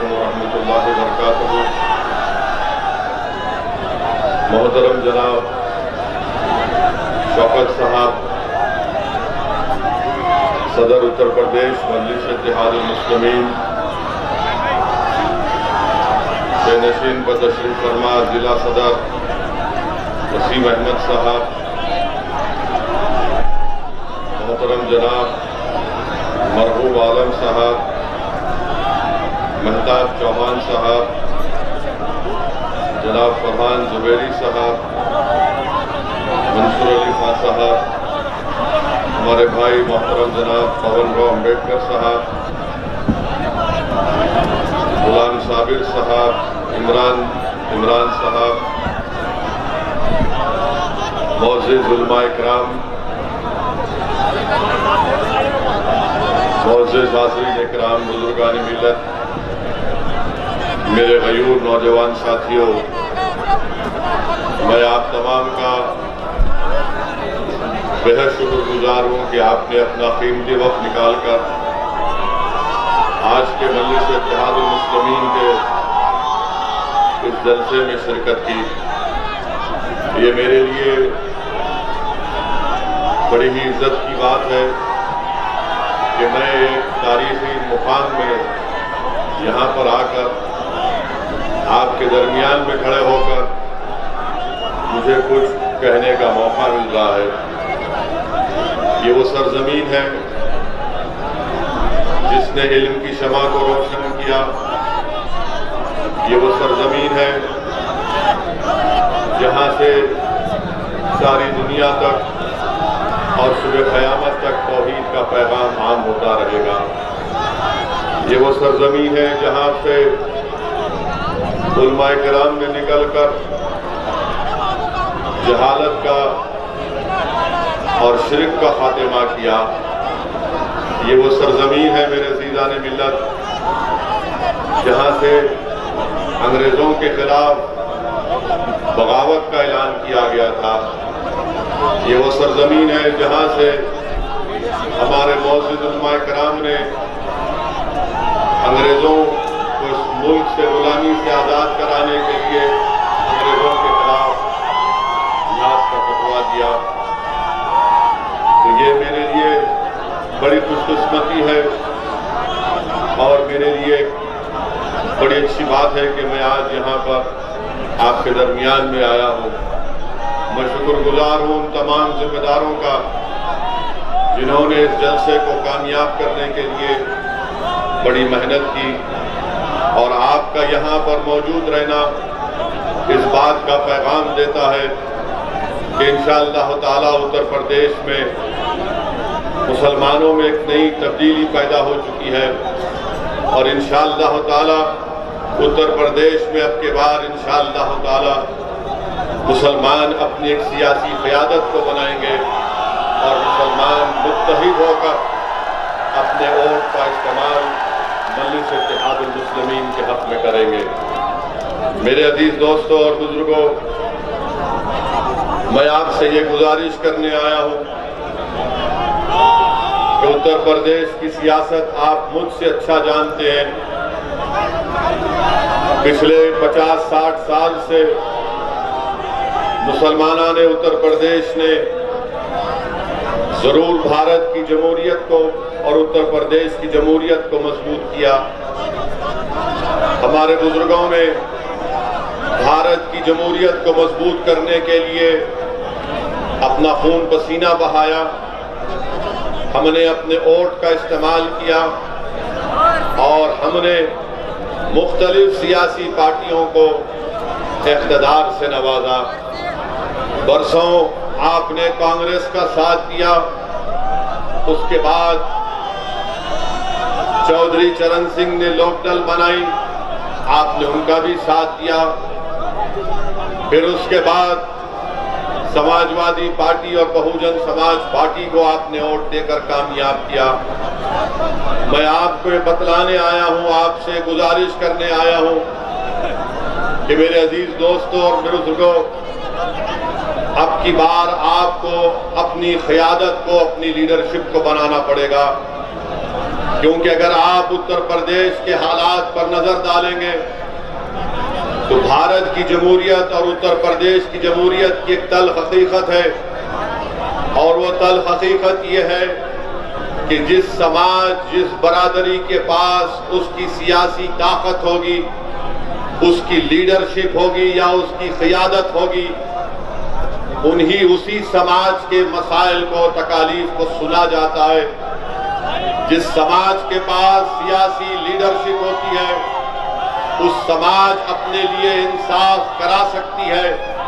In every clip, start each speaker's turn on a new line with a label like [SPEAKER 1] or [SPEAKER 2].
[SPEAKER 1] अलैकुम वरहमतुल्लाहि वबरकातुहू। मोहतरम जनाब शौकत साहब सदर उत्तर प्रदेश मजलिस इत्तेहादुल मुस्लिमीन से नशीन पर तशरीफ फरमा जिला सदर वसीम अहमद साहब, मोहतरम जनाब मरहूब आलम साहब, महताब चौहान साहब, जनाब फरहान जुबैरी साहब, मंसूर अली खान साहब, हमारे भाई मोहतरम जनाब पवन राव अम्बेडकर साहब, गुलाम साबिर साहब, इमरान साहब, मौजूद उलमा इकराम, मौजूद हाज़रीन इकराम, बुजुर्गान मिल्लत, मेरे गयूर नौजवान साथियों, मैं आप तमाम का बेहद शुक्रगुजार हूँ कि आपने अपना कीमती वक्त निकाल कर आज के मजलिस इत्तेहादुल मुस्लिमीन के इस जलसे में शिरकत की। ये मेरे लिए बड़ी ही इज्जत की बात है कि मैं एक तारीखी मुकाम में यहाँ पर आकर आपके दरमियान में खड़े होकर मुझे कुछ कहने का मौका मिल रहा है। ये वो सरजमीन है जिसने इल्म की शमा को रोशन किया। ये वो सरजमीन है जहाँ से सारी दुनिया तक और सुबह क़यामत तक तौहीद का पैगाम आम होता रहेगा। ये वो सरजमीन है जहाँ से उलमा किराम ने निकलकर जहालत का और शिरक का खात्मा किया। ये वो सरजमीन है मेरे अज़ीज़ान मिल्लत जहाँ से अंग्रेज़ों के खिलाफ बगावत का ऐलान किया गया था। ये वो सरजमीन है जहाँ से हमारे मौजूद उलमा किराम ने अंग्रेज़ों को इस मुल्क से गुलामी से आज़ाद कराने के लिए अंग्रेज़ों के खिलाफ जिहाद का फतवा दिया। तो ये मेरे लिए बड़ी खुशकिस्मती है और मेरे लिए बड़ी अच्छी बात है कि मैं आज यहाँ पर आपके दरमियान में आया हूँ। मैं शुक्रगुजार हूँ उन तमाम जिम्मेदारों का जिन्होंने इस जलसे को कामयाब करने के लिए बड़ी मेहनत की और आपका यहाँ पर मौजूद रहना इस बात का पैगाम देता है कि इंशाअल्लाह ताला उत्तर प्रदेश में मुसलमानों में एक नई तब्दीली पैदा हो चुकी है और इंशाअल्लाह ताला उत्तर प्रदेश में अब के बाद इंशाअल्लाह ताला मुसलमान अपनी एक सियासी क़यादत को बनाएंगे और मुसलमान मुत्तहिद होकर अपने वोट का इस्तेमाल मजलिस इत्तेहादुल मुस्लिमीन के हक़ में करेंगे। मेरे अजीज दोस्तों और बुजुर्गों, मैं आपसे ये गुजारिश करने आया हूँ कि उत्तर प्रदेश की सियासत आप मुझसे अच्छा जानते हैं। पिछले 50-60 साल से मुसलमानों ने उत्तर प्रदेश ने जरूर भारत की जमहूरियत को और उत्तर प्रदेश की जमहूरियत को मजबूत किया। हमारे बुजुर्गों ने भारत की जमहूरियत को मजबूत करने के लिए अपना खून पसीना बहाया। हमने अपने वोट का इस्तेमाल किया और हमने मुख्तलिफ सियासी पार्टियों को इक़्तिदार से नवाजा। बरसों आपने कांग्रेस का साथ दिया, उसके बाद चौधरी चरण सिंह ने लोकदल बनाई, आपने उनका भी साथ दिया। फिर उसके बाद समाजवादी पार्टी और बहुजन समाज पार्टी को आपने वोट देकर कामयाब किया। मैं आपको बतलाने आया हूं, आपसे गुजारिश करने आया हूं कि मेरे अजीज दोस्तों और मेरे बुजुर्गों, अब की बार आपको अपनी क़यादत को, अपनी लीडरशिप को बनाना पड़ेगा। क्योंकि अगर आप उत्तर प्रदेश के हालात पर नजर डालेंगे तो भारत की जमहूरियत और उत्तर प्रदेश की जमहूरियत की एक तल्ख हकीकत है, और वो तल्ख हकीकत ये है कि जिस समाज, जिस बरादरी के पास उसकी सियासी ताकत होगी, उसकी लीडरशिप होगी या उसकी क़ियादत होगी, उसी समाज के मसाइल को, तकालीफ को सुना जाता है। जिस समाज के पास सियासी लीडरशिप होती है, उस समाज अपने लिए इंसाफ करा सकती है।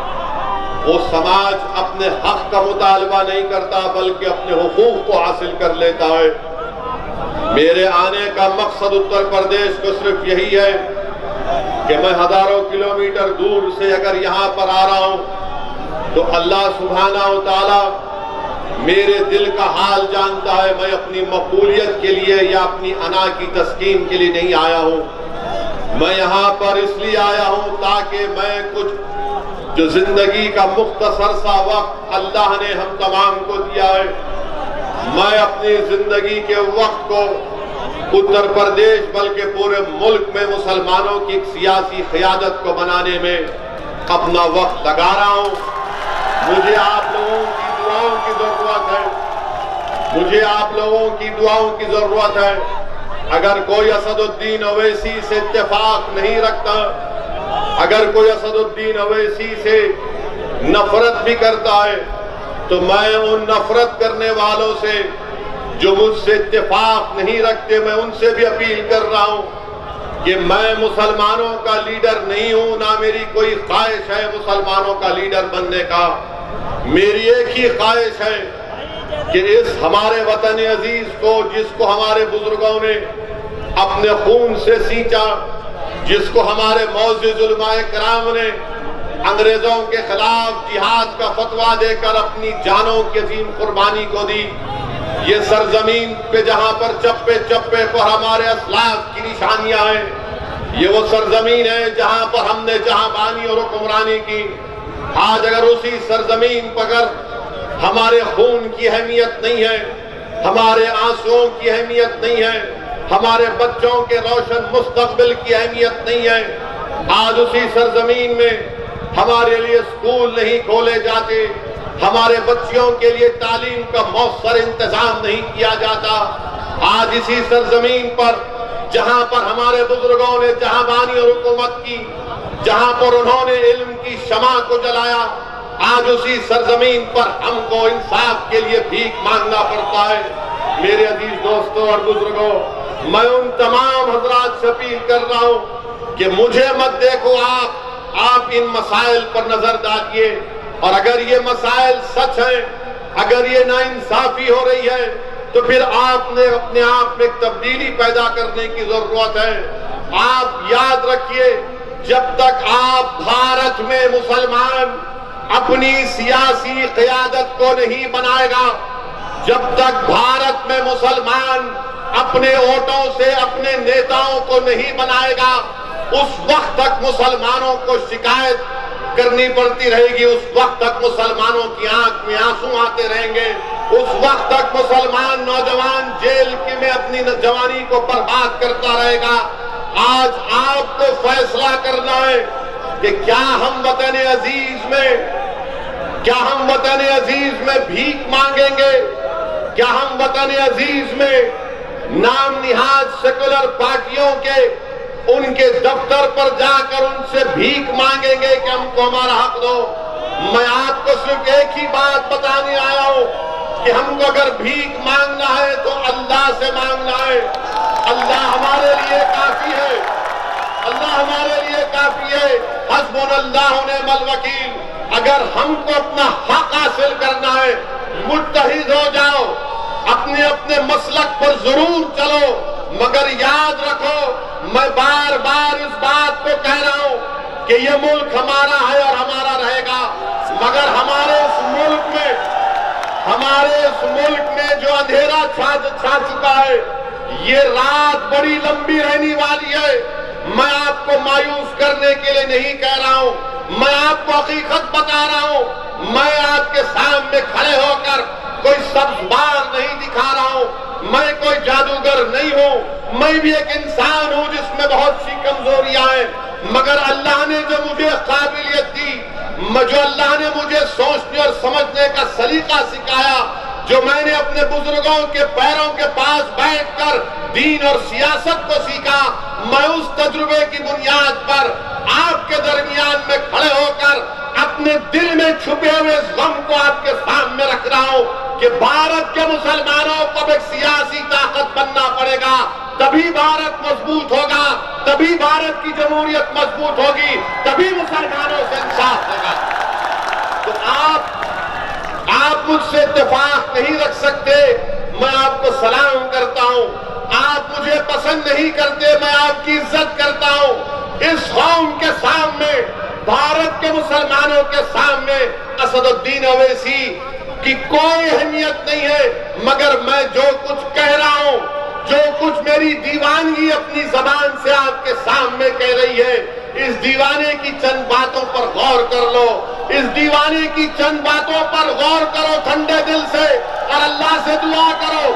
[SPEAKER 1] वो समाज अपने हक का मुतालबा नहीं करता बल्कि अपने हुकूक को हासिल कर लेता है। मेरे आने का मकसद उत्तर प्रदेश को सिर्फ यही है कि मैं हजारों किलोमीटर दूर से अगर यहाँ पर आ रहा हूँ तो अल्लाह सुब्हाना व तआला मेरे दिल का हाल जानता है। मैं अपनी मकबूलियत के लिए या अपनी अना की तस्कीन के लिए नहीं आया हूँ। मैं यहाँ पर इसलिए आया हूँ ताकि मैं कुछ जो जिंदगी का मुख्तसर सा वक्त अल्लाह ने हम तमाम को दिया है, मैं अपनी जिंदगी के वक्त को उत्तर प्रदेश बल्कि पूरे मुल्क में मुसलमानों की एक सियासी क़ियादत को बनाने में अपना वक्त लगा रहा हूँ। मुझे आप लोगों की दुआओं की जरूरत है, मुझे आप लोगों की दुआओं की जरूरत है। अगर कोई असदुद्दीन ओवैसी से इत्तेफाक नहीं रखता, अगर कोई असदुद्दीन ओवैसी से नफरत भी करता है, तो मैं उन नफरत करने वालों से जो मुझसे इत्तेफाक नहीं रखते, मैं उनसे भी अपील कर रहा हूं कि मैं मुसलमानों का लीडर नहीं हूं, ना मेरी कोई ख्वाहिश है मुसलमानों का लीडर बनने का। मेरी एक ही ख्वाहिश है कि इस हमारे वतन अजीज को, जिसको हमारे बुजुर्गों ने अपने खून से सींचा, जिसको हमारे मौजूद उलमाए कराम ने अंग्रेजों के खिलाफ जिहाद का फतवा देकर अपनी जानों की अजीम कुर्बानी को दी, ये सरजमीन पे जहां पर चप्पे चप्पे पर हमारे असलाफ की निशानियां हैं, ये वो सरजमीन है जहां पर हमने जहांबानी और हुक्मरानी की। आज अगर उसी सरजमीन पर अगर हमारे खून की अहमियत नहीं है, हमारे आंसुओं की अहमियत नहीं है, हमारे बच्चों के रोशन मुस्तकबिल की अहमियत नहीं है, आज उसी सरजमीन में हमारे लिए स्कूल नहीं खोले जाते, हमारे बच्चियों के लिए तालीम का मौसर इंतजाम नहीं किया जाता, आज इसी सरजमीन पर जहां पर हमारे बुजुर्गों ने जहांबानी और हुकूमत की, जहां पर उन्होंने इल्म की शमा को जलाया, आज उसी सरजमीन पर हमको इंसाफ के लिए भीख मांगना पड़ता है। मेरे अजीज दोस्तों और बुजुर्गों, मैं उन तमाम हजरात से अपील कर रहा हूं कि मुझे मत देखो, आप इन मसाइल पर नजर डालिए, और अगर ये मसाइल सच हैं, अगर ये नाइंसाफी हो रही है, तो फिर आपने अपने आप में तब्दीली पैदा करने की जरूरत है। आप याद रखिए, जब तक आप भारत में मुसलमान अपनी सियासी क़ियादत को नहीं बनाएगा, जब तक भारत में मुसलमान अपने वोटों से अपने नेताओं को नहीं बनाएगा, उस वक्त तक मुसलमानों को शिकायत करनी पड़ती रहेगी, उस वक्त तक मुसलमानों की आंख में आंसू आते रहेंगे, उस वक्त तक मुसलमान नौजवान जेल में अपनी जवानी को बर्बाद करता रहेगा। आज आपको फैसला करना है कि क्या हम वतन अजीज में भीख मांगेंगे, क्या हम वतन अजीज में नाम निहाद सेकुलर पार्टियों के उनके दफ्तर पर जाकर उनसे भीख मांगेंगे कि हमको हमारा हक दो। मैं आपको सिर्फ एक ही बात बताने आया हूं कि हमको अगर भीख मांगना है तो अल्लाह से मांगना है। अल्लाह हमारे लिए काफी है, अल्लाह हमारे लिए काफी है। हस्बुनल्लाहु व निअमल वकील। अगर हमको अपना हक हासिल करना है, मुत्तहिद हो जाओ, अपने अपने मसलक पर जरूर चलो, मगर याद रखो, मैं बार बार इस बात को कह रहा हूं कि ये मुल्क हमारा है और हमारा रहेगा, मगर हमारे इस मुल्क में जो अंधेरा छा चुका है, ये रात बड़ी लंबी रहने वाली है। मैं आपको मायूस करने के लिए नहीं कह रहा हूं, मैं आपको हकीकत बता रहा हूं। मैं आपके सामने खड़े होकर कोई सब्ज बार नहीं दिखा रहा हूं, मैं कोई जादूगर नहीं हूं, मैं भी एक इंसान हूं जिसमें बहुत सी कमजोरियां हैं। मगर अल्लाह ने जो मुझे काबिलियत दी, जो अल्लाह ने मुझे सोचने और समझने का सलीका सिखाया, जो मैंने अपने बुजुर्गों के पैरों के पास बैठकर दीन और सियासत को सीखा, मैं उस तजुर्बे की बुनियाद पर आपके दरमियान में खड़े होकर अपने दिल में छुपे हुए गम को आपके सामने रख रहा हूं कि भारत के मुसलमानों को एक सियासी ताकत बनना पड़ेगा, तभी भारत मजबूत होगा, तभी भारत की जमहूरियत मजबूत होगी, तभी मुसलमानों से इंसाफ होगा। तो आप मुझसे इत्तेफाक नहीं रख सकते, मैं आपको सलाम करता हूं। आप मुझे पसंद नहीं करते, मैं आपकी इज्जत करता हूं। इस कौम के सामने, भारत के मुसलमानों के सामने असदुद्दीन ओवैसी की कोई अहमियत नहीं है, मगर मैं जो कुछ कह रहा हूं, जो कुछ मेरी दीवानगी अपनी जबान से आपके सामने कह रही है, इस दीवाने की चंद बातों पर गौर कर लो, इस दीवाने की चंद बातों पर गौर करो ठंडे दिल से, और अल्लाह से दुआ करो,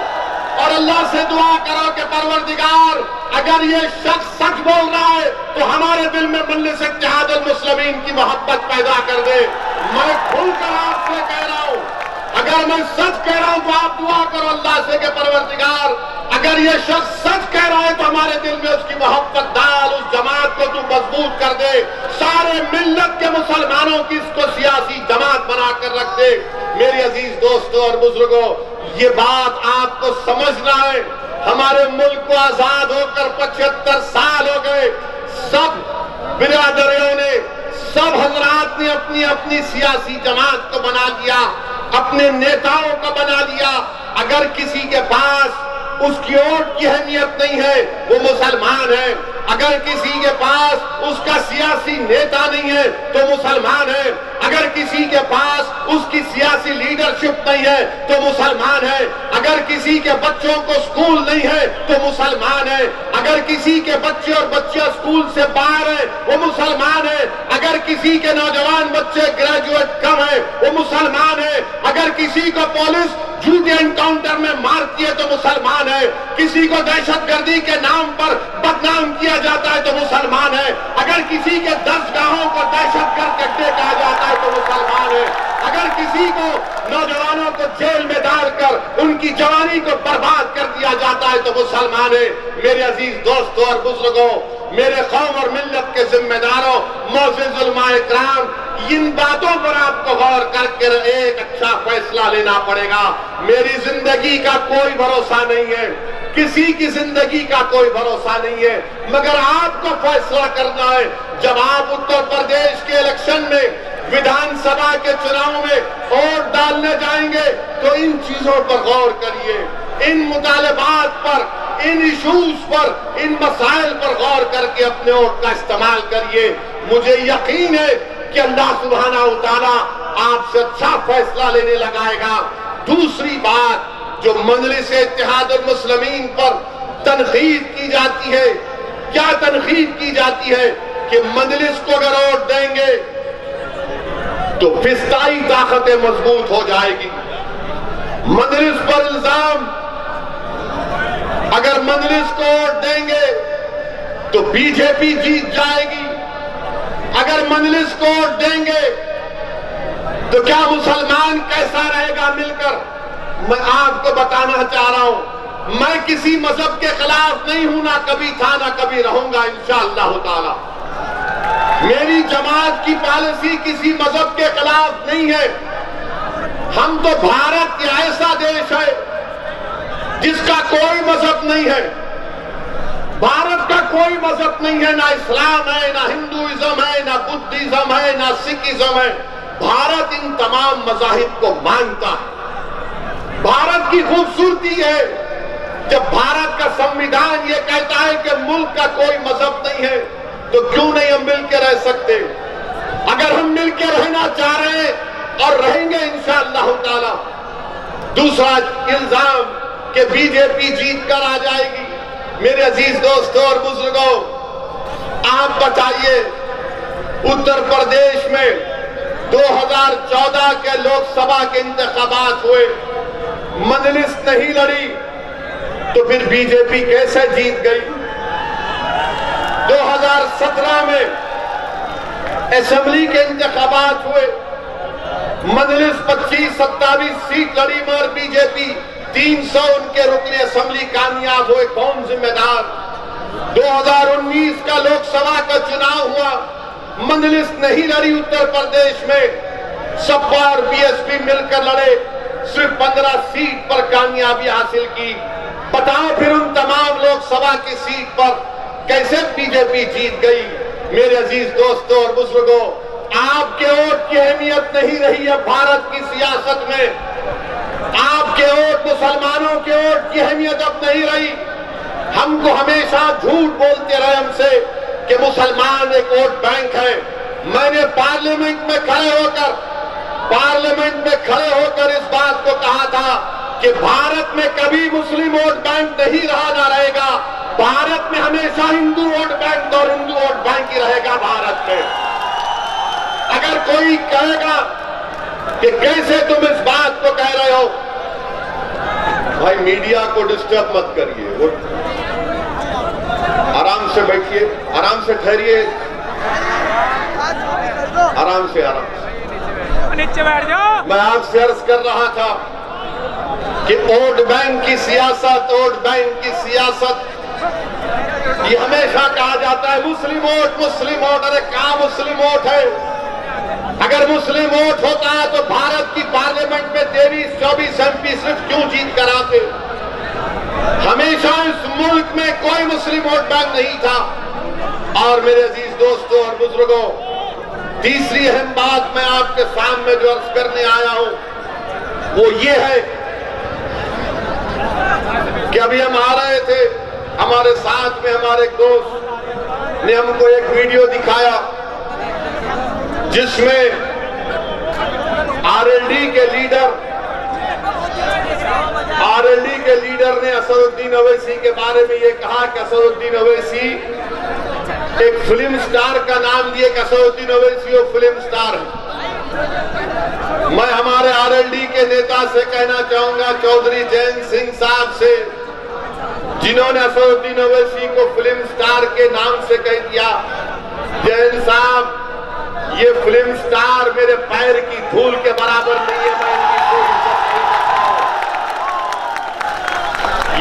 [SPEAKER 1] और अल्लाह से दुआ करो कि परवरदिगार, अगर ये शख्स सच बोल रहा है तो हमारे दिल में मजलिस इत्तेहादुल मुस्लिमीन की मोहब्बत पैदा कर दे। मैं खुलकर आपसे कह रहा हूं, अगर मैं सच कह रहा हूं तो आप दुआ करो अल्लाह से कि परवरदिगार, अगर ये शख्स सच कह रहा है तो हमारे दिल में उसकी मोहब्बत डाल, उस जमात को तू मजबूत कर दे, सारे मिल्लत के मुसलमानों की इसको सियासी जमात बनाकर रख दे। मेरे अजीज दोस्तों और बुजुर्गों, ये बात आपको समझना है। हमारे मुल्क को आजाद होकर 75 साल हो गए, सब बिरादरियों ने, सब हजरात ने अपनी अपनी सियासी जमात को बना लिया, अपने नेताओं को बना लिया। अगर किसी के पास उसकी वोट की अहमियत नहीं है, वो मुसलमान है। अगर किसी के पास उसका सियासी नेता नहीं है तो मुसलमान है। अगर किसी के पास उसकी सियासी लीडरशिप नहीं है तो मुसलमान है। अगर किसी के बच्चों को स्कूल नहीं है तो मुसलमान है। अगर किसी के बच्चे और बच्चियां स्कूल से बाहर है वो मुसलमान है। अगर किसी के नौजवान बच्चे ग्रेजुएट कम है वो मुसलमान है। अगर किसी को पुलिस झूठे एनकाउंटर में मारती है तो मुसलमान है। किसी को दहशतगर्दी के नाम पर बदनाम किया जाता है तो मुसलमान है। अगर किसी के 10 गांवों को दहशतगर्द अड्डे कहा जाता है तो मुसलमान है। अगर किसी को नौजवानों को जेल में डालकर उनकी जवानी को बर्बाद कर दिया जाता है तो मुसलमान है। मेरे अजीज दोस्तों और बुजुर्गों, मेरे कौम और मिल्लत के जिम्मेदारों, मोअज़्ज़िज़ उलमाए इकराम, इन बातों पर आपको गौर करके एक अच्छा फैसला लेना पड़ेगा। मेरी जिंदगी का कोई भरोसा नहीं है, किसी की जिंदगी का कोई भरोसा नहीं है, मगर आपको फैसला करना है। जब आप उत्तर प्रदेश के इलेक्शन में, विधानसभा के चुनाव में वोट डालने जाएंगे तो इन चीजों पर गौर करिए, इन मुतालबात पर, इन इशूज पर, इन मसाइल पर गौर करके अपने वोट का इस्तेमाल करिए। मुझे यकीन है कि अल्लाह सुब्हानहू तआला आपसे अच्छा फैसला लेने लगाएगा। दूसरी बात, जो मजलिस इत्तेहादुल मुस्लिमीन पर तनकीद की जाती है, क्या तनकीद की जाती है कि मजलिस को अगर वोट देंगे तो फिस्ताई ताकतें मजबूत हो जाएगी। मजलिस पर इल्जाम, अगर मजलिस को वोट देंगे तो बीजेपी जीत जाएगी। अगर मजलिस को वोट देंगे तो क्या मुसलमान कैसा रहेगा मिलकर? मैं आपको बताना चाह रहा हूं, मैं किसी मजहब के खिलाफ नहीं हूं, ना कभी था ना कभी रहूंगा इंशाअल्लाह ताला। मेरी जमात की पॉलिसी किसी मजहब के खिलाफ नहीं है। हम तो भारत एक ऐसा देश है जिसका कोई मजहब नहीं है। भारत का कोई मजहब नहीं है, ना इस्लाम है, ना हिंदुइज्म है, ना बुद्धिज्म है, ना सिखिज्म है। भारत इन तमाम मजाहिब को मानता है। भारत की खूबसूरती है जब भारत का संविधान ये कहता है कि मुल्क का कोई मजहब नहीं है, तो क्यों नहीं हम मिलकर रह सकते? अगर हम मिलकर रहना चाह रहे हैं और रहेंगे इंशाअल्लाह ताला। दूसरा इल्जाम कि बीजेपी जीत कर आ जाएगी। मेरे अजीज दोस्तों और बुजुर्गों, आप बताइए, उत्तर प्रदेश में 2014 के लोकसभा के इंतखाबात हुए, मजलिस नहीं लड़ी, तो फिर बीजेपी कैसे जीत गई? 2017 में असेंबली के इंतखाबात हुए, मजलिस 25-27 सीट लड़ी मगर बीजेपी 300 उनके रुकने असेंबली कामयाब हुए। कौन जिम्मेदार? 2019 का लोकसभा का चुनाव हुआ, मजलिस नहीं लड़ी उत्तर प्रदेश में, सपा और बीएसपी मिलकर लड़े, सिर्फ 15 सीट पर कामयाबी हासिल की। बताओ फिर उन तमाम लोकसभा की सीट पर कैसे बीजेपी जीत गई? मेरे अजीज दोस्तों और बुजुर्गों, आपके वोट की अहमियत नहीं रही है भारत की सियासत में। आपके वोट, मुसलमानों के वोट की अहमियत अब नहीं रही। हमको हमेशा झूठ बोलते रहे हमसे कि मुसलमान एक वोट बैंक है। मैंने पार्लियामेंट में खड़े होकर इस बात को कहा था कि भारत में कभी मुस्लिम वोट बैंक नहीं रहा, ना रहेगा। भारत में हमेशा हिंदू वोट बैंक और हिंदू वोट बैंक ही रहेगा भारत में। अगर कोई कहेगा कि कैसे तुम इस बात को कह रहे हो, भाई मीडिया को डिस्टर्ब मत करिए, वो आराम से बैठिए, आराम से ठहरिए, आराम से नीचे बैठ जाओ। मैं आपसे अर्ज कर रहा था कि वोट बैंक की सियासत, वोट बैंक की सियासत, ये हमेशा कहा जाता है मुस्लिम वोट। अरे क्या मुस्लिम वोट है? अगर मुस्लिम वोट होता है तो भारत की पार्लियामेंट में 23-24 एमपी सिर्फ क्यों जीत कर आते? हमेशा इस मुल्क में कोई मुस्लिम वोट बैंक नहीं था। और मेरे अजीज दोस्तों और बुजुर्गों, तीसरी अहम बात मैं आपके सामने जो अर्ज करने आया हूं वो ये है कि अभी हम आ रहे थे, हमारे साथ में हमारे एक दोस्त ने हमको एक वीडियो दिखाया जिसमें आरएलडी के लीडर ने असदुद्दीन ओवैसी के बारे में ये कहा कि असदुद्दीन ओवैसी एक फिल्म स्टार का नाम दिए कि असदुद्दीन ओवैसी वो फिल्म स्टार है। मैं हमारे आरएलडी के नेता से कहना चाहूंगा, चौधरी जैन सिंह साहब से, जिन्होंने असदुद्दीन ओवैसी को फिल्म स्टार के नाम से कह दिया, जैन साहब ये फिल्म स्टार मेरे पैर की धूल के बराबर नहीं है।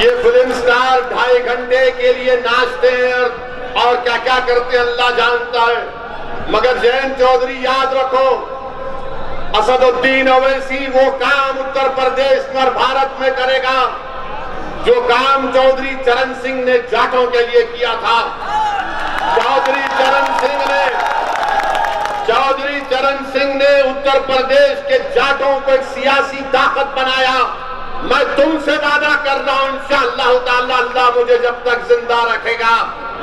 [SPEAKER 1] ये फिल्म स्टार 2.5 घंटे के लिए नाचते हैं और क्या क्या करते हैं अल्लाह जानता है। मगर जैन चौधरी याद रखो, असदुद्दीन ओवैसी वो काम उत्तर प्रदेश में और भारत में करेगा जो काम चौधरी चरण सिंह ने जाटों के लिए किया था। चौधरी चरण सिंह ने उत्तर प्रदेश के जाटों को एक सियासी ताकत बनाया। मैं तुमसे वादा कर रहा हूं इंशाअल्लाह ताला, अल्लाह मुझे जब तक जिंदा रखेगा,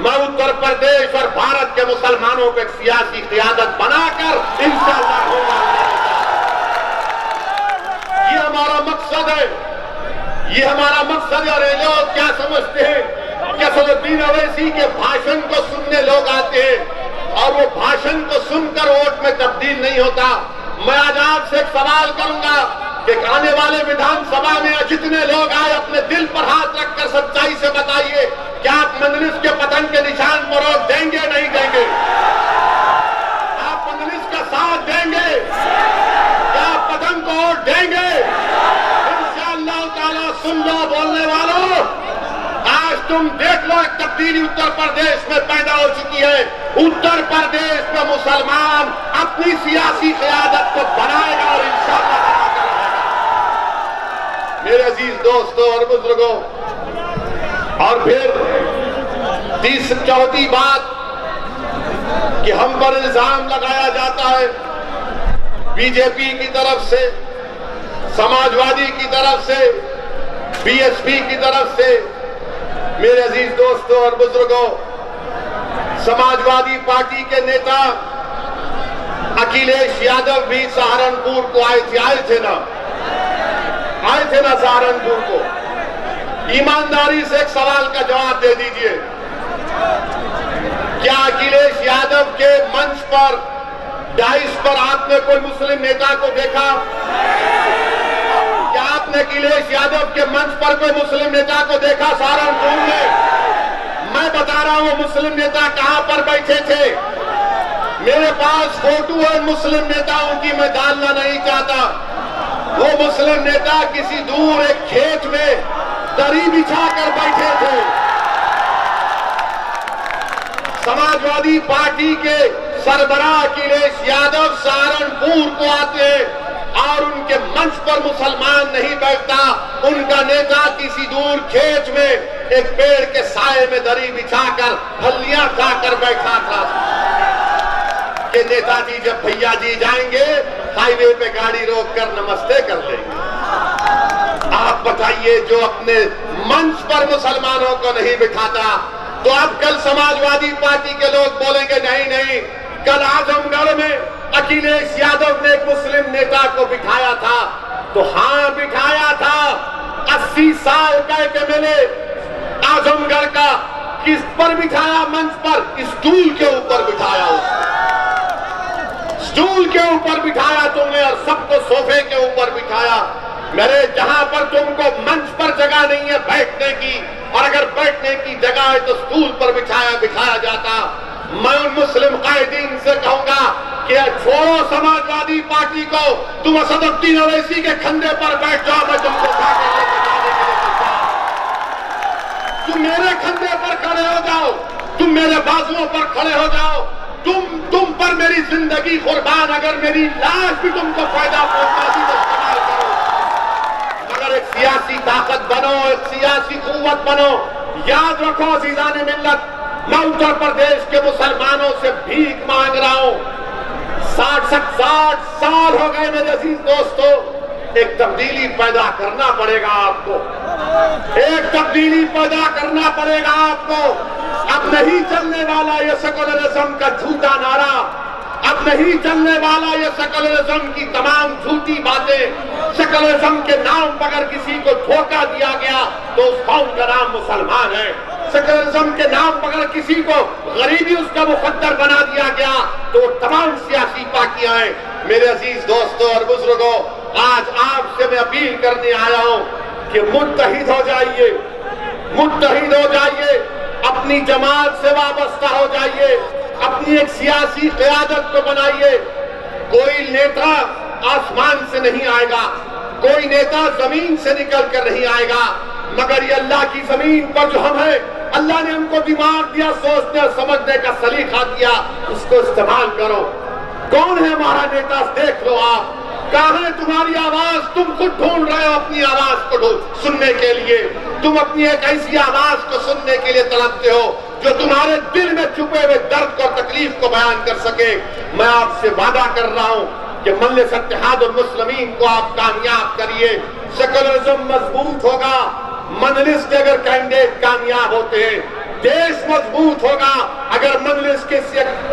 [SPEAKER 1] मैं उत्तर प्रदेश और भारत के मुसलमानों को एक सियासी क़ियादत बनाकर इंशाअल्लाह होगा। ये हमारा मकसद है, ये हमारा मकसद है। और ये लोग क्या समझते हैं कि असदुद्दीन ओवैसी के भाषण को सुनने लोग आते हैं और वो भाषण को सुनकर वोट में तब्दील नहीं होता। मैं आज आपसे एक सवाल करूंगा कि आने वाले विधानसभा में जितने लोग आए अपने दिल पर हाथ रखकर सच्चाई से बताइए, क्या आप मजलिस के पतन के निशान पर वोट देंगे नहीं देंगे? आप मजलिस का साथ देंगे? क्या आप पतन को वोट देंगे? इंशाअल्लाह ताला। सुन लो बोलने वालों, आज तुम देख लो एक तब्दीली उत्तर प्रदेश में पैदा हो चुकी है। उत्तर प्रदेश में मुसलमान अपनी सियासी क़ियादत को बनाएगा और इंशाअल्लाह मेरे अजीज दोस्तों और बुजुर्गों। और फिर चौथी बात कि हम पर इल्जाम लगाया जाता है बीजेपी की तरफ से, समाजवादी की तरफ से, बीएसपी की तरफ से। मेरे अजीज दोस्तों और बुजुर्गों, समाजवादी पार्टी के नेता अखिलेश यादव भी सहारनपुर को आए थे ना सहारनपुर को। ईमानदारी से एक सवाल का जवाब दे दीजिए, क्या अखिलेश यादव के मंच पर, डाइस पर आपने कोई मुस्लिम नेता को देखा? क्या आपने अखिलेश यादव के मंच पर कोई मुस्लिम नेता को देखा सहारनपुर में? मैं बता रहा हूं मुस्लिम नेता कहां पर बैठे थे। मेरे पास फोटो है मुस्लिम नेताओं की, मैं डालना नहीं चाहता। वो मुस्लिम नेता किसी दूर एक खेत में दरी बिछाकर बैठे थे। समाजवादी पार्टी के सरबराह अखिलेश यादव सहारनपुर को आते और उनके मंच पर मुसलमान नहीं बैठता। उनका नेता किसी दूर खेत में एक पेड़ के साए में दरी बिछाकर फलियां खाकर बैठा था कि नेताजी जब भैया जी जाएंगे हाईवे पे गाड़ी रोककर नमस्ते कर लेंगे। आप बताइए, जो अपने मंच पर मुसलमानों को नहीं बिठाता, तो अब कल समाजवादी पार्टी के लोग बोलेंगे नहीं नहीं, कल आजमगढ़ में अखिलेश यादव ने एक मुस्लिम नेता को बिठाया था। तो हां बिठाया था, 80 साल का एक एमएलए आजमगढ़ का, किस पर बिठाया? मंच पर, स्टूल के ऊपर बिठाया। स्टूल के ऊपर बिठाया तुमने और सबको सोफे के ऊपर बिठाया। मेरे जहां पर तुमको मंच पर जगह नहीं है बैठने की, और अगर बैठने की जगह है तो स्टूल पर बिठाया जाता। मैं उन मुस्लिम कायदीन से कहूंगा कि छोड़ो समाजवादी पार्टी को, तुम असदुद्दीन ओवैसी के कंधे पर बैठ जाओ, मैं तुमको उठाकर लेकर जाने के लिए तैयार। तुम मेरे कंधे पर खड़े हो जाओ, तुम मेरे बाजुओं पर खड़े हो जाओ, तुम पर मेरी जिंदगी कुर्बान, अगर मेरी लाश भी तुमको फायदा पहुंचाती तो इस्तेमाल करो। मगर एक सियासी ताकत बनो, एक सियासी कुव्वत बनो। याद रखो अज़ीज़ान मिल्लत, मैं उत्तर प्रदेश के मुसलमानों से भीख मांग रहा हूं। 60 साल हो गए मेरे अजीज दोस्तों। एक तब्दीली पैदा करना पड़ेगा आपको, एक तब्दीली पैदा करना पड़ेगा आपको। अब नहीं चलने वाला ये सेकुलरिज्म का झूठा नारा, अब नहीं चलने वाला ये सेकुलरिज्म की तमाम झूठी बातें। सेकुलरिज्म के नाम पर अगर किसी को धोखा दिया गया तो उस कौम का नाम मुसलमान है। सेकुलरिज्म के नाम पर अगर किसी को गरीबी उसका मुकद्दर बना दिया गया तो तमाम सियासी पार्टियां हैं। मेरे अजीज दोस्तों और बुजुर्गों, आज आपसे मैं अपील करने आया हूं कि मुत्तहिद हो जाइए, मुत्तहिद हो जाइए, अपनी जमात से वाबस्ता हो जाइए, अपनी एक सियासी क़यादत को बनाइए। कोई नेता आसमान से नहीं आएगा, कोई नेता जमीन से निकल कर नहीं आएगा, मगर ये अल्लाह की जमीन पर जो हम हैं, अल्लाह ने हमको दिमाग दिया, सोचने और समझने का सलीका दिया, उसको इस्तेमाल करो। कौन है हमारा नेता? देख लो आप, कहां है तुम्हारी आवाज? तुम खुद ढूंढ रहे हो अपनी आवाज को सुनने के लिए। तुम अपनी एक ऐसी आवाज को सुनने के लिए तड़पते हो जो तुम्हारे दिल में छुपे हुए दर्द और तकलीफ को बयान कर सके। मैं आपसे वादा कर रहा हूं कि मजलिस इत्तेहादुल मुस्लिमीन को आप कामयाब करिए। सेकुलरिज्म मजबूत होगा, मजलिस के अगर कैंडिडेट कामयाब होते हैं, देश मजबूत होगा अगर मजलिस के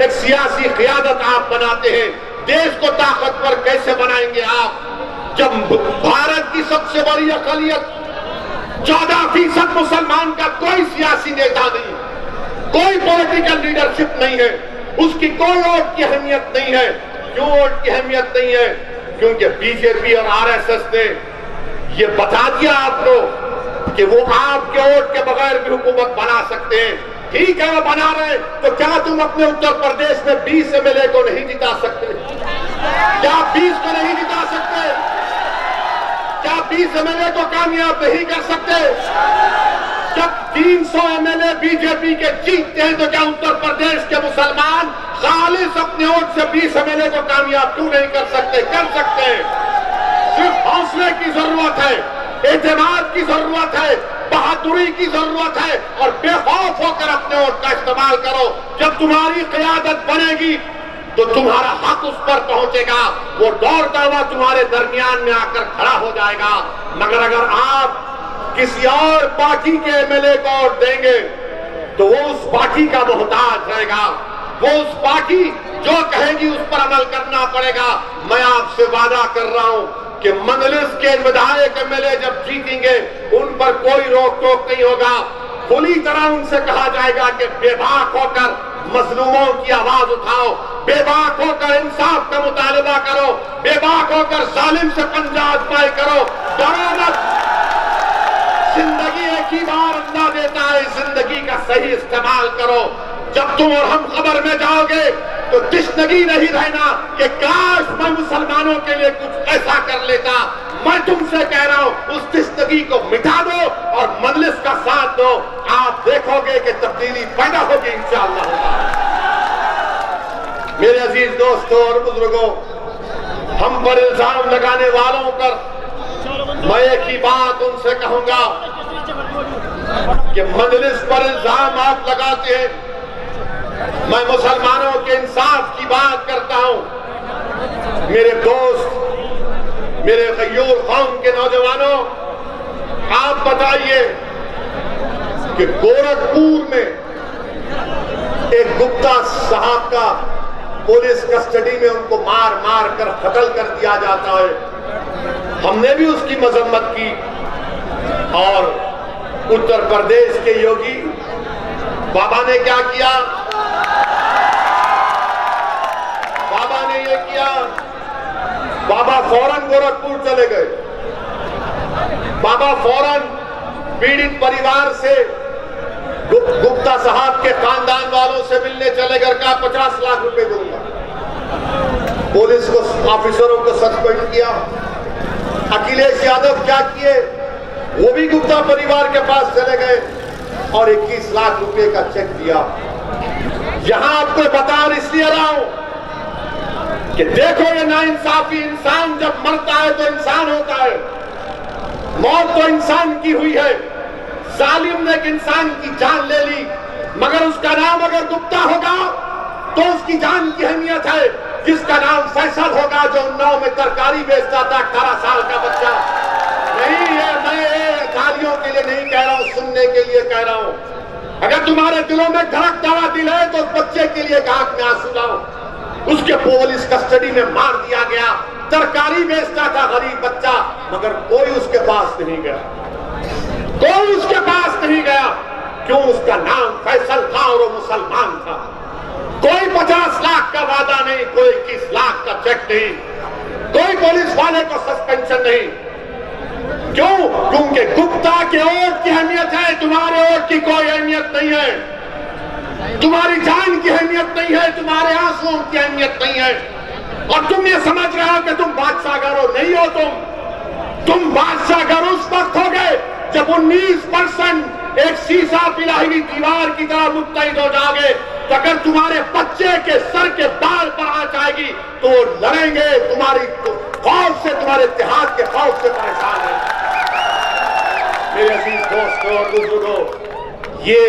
[SPEAKER 1] एक सियासी क़यादत आप बनाते हैं। देश को ताकतवर कैसे बनाएंगे आप, जब भारत की सबसे बड़ी अक़लियत 14% मुसलमान का कोई सियासी नेता नहीं, कोई पॉलिटिकल लीडरशिप नहीं है, उसकी कोई वोट की अहमियत नहीं है। क्यों वोट की अहमियत नहीं है? क्योंकि बीजेपी और आरएसएस ने ये बता दिया आपको कि वो आपके वोट के बगैर भी हुकूमत बना सकते हैं। ठीक है, वो बना रहे, तो क्या तुम अपने उत्तर प्रदेश में 20 एमएलए को नहीं जिता सकते? क्या 20 को नहीं जिता सकते? क्या 20 एमएलए को कामयाब नहीं कर सकते? जब 300 एमएलए बीजेपी के जीतते हैं तो क्या उत्तर प्रदेश के मुसलमान खालिस अपने वोट से 20 एमएलए को कामयाब क्यों नहीं कर सकते? कर सकते हैं। सिर्फ हौसले की जरूरत है, एतमाद की जरूरत है, बहादुरी की जरूरत है, और बेखौफ होकर अपने वोट का इस्तेमाल करो। जब तुम्हारी क़यादत बनेगी तो तुम्हारा हक उस पर पहुंचेगा, वो दौड़ता हुआ तुम्हारे दरमियान में आकर खड़ा हो जाएगा। मगर अगर आप किसी और पार्टी के एमएलए को वोट देंगे तो वो उस पार्टी का मोहताज रहेगा, वो उस पार्टी जो कहेगी उस पर अमल करना पड़ेगा। मैं आपसे वादा कर रहा हूं कि मजलिस के विधायक एमएलए जब जीतेंगे उन पर कोई रोक टोक नहीं होगा। खुली तरह उनसे कहा जाएगा कि बेबाक होकर मजलूमों की आवाज उठाओ, बेबाक होकर इंसाफ का मुतालबा करो, बेबाक होकर जालिम से पंजा आजमाई करो। डरो मत। जिंदगी एक ही बार अल्लाह देता है, जिंदगी का सही इस्तेमाल करो। जब तुम और हम कब्र में जाओगे तो तशनगी नहीं रहना कि काश मैं मुसलमानों के लिए कुछ ऐसा कर लेता। मैं तुमसे कह रहा हूं उस तशनगी को मिटा दो और मजलिस का साथ दो, आप देखोगे कि तब्दीली पैदा होगी इंशाअल्लाह। मेरे अजीज दोस्तों और बुजुर्गों, हम पर इल्जाम लगाने वालों पर मैं एक ही बात उनसे कहूंगा कि मजलिस पर इल्जाम आप लगाते हैं। मैं मुसलमानों के इंसाफ की बात करता हूं। मेरे दोस्त, मेरे गयूर कौम के नौजवानों, आप बताइए कि गोरखपुर में एक गुप्ता साहब का पुलिस कस्टडी में उनको मार मार कर कत्ल कर दिया जाता है। हमने भी उसकी मजम्मत की। और उत्तर प्रदेश के योगी बाबा ने क्या किया? बाबा ने ये किया, बाबा फौरन गोरखपुर चले गए। बाबा फौरन पीड़ित परिवार से, गुप्ता साहब के खानदान वालों से मिलने चले गए। कहा 50 लाख रुपए दूंगा। पुलिस को, ऑफिसरों को सस्पेंड किया। अखिलेश यादव क्या किए? वो भी गुप्ता परिवार के पास चले गए और 21 लाख रुपए का चेक दिया। यहां आपको बता इसलिए रहा हूं कि देखो ये नाइंसाफी। इंसान जब मरता है तो इंसान होता है, मौत तो इंसान की हुई है। जालिम ने एक इंसान की जान ले ली, मगर उसका नाम अगर गुप्ता होगा तो उसकी जान की अहमियत है। जिसका नाम फैसल होगा, जो उन्नाव में तरकारी बेचता था, 18 साल का बच्चा। नहीं है, मैं गालियों के लिए नहीं कह रहा हूं, सुनने के लिए कह रहा हूं। अगर तुम्हारे दिलों में धड़कता हुआ दिल है तो उस बच्चे के लिए आंख में आंसू लाओ। उसके पुलिस कस्टडी में मार दिया गया। तरकारी बेचता था गरीब बच्चा, मगर कोई उसके पास नहीं गया। कोई उसके पास नहीं गया। क्यों? उसका नाम फैसल था और वो मुसलमान था। कोई 50 लाख का वादा नहीं, कोई 21 लाख का चेक नहीं, कोई पुलिस वाले को सस्पेंशन नहीं। क्यों? क्योंकि गुप्ता के वोट की अहमियत है, तुम्हारे वोट की कोई अहमियत नहीं है। तुम्हारी जान की अहमियत नहीं है, तुम्हारे आंसुओं की अहमियत नहीं है। और तुम ये समझ रहे हो कि तुम बादशाहगर हो। नहीं हो तुम बादशाहगर उस वक्त हो गए जब 19% एक शीशा पिलाई हुई दीवार की तरह मुत्तहिद हो जाओगे। तो अगर तुम्हारे बच्चे के सर के बाल पर आंच आएगी तो वो लड़ेंगे। तुम्हारी खौफ से, तुम्हारे इत्तेहाद के खौफ से परेशान है। मेरे अजीज दोस्तों और बुजुर्गों, ये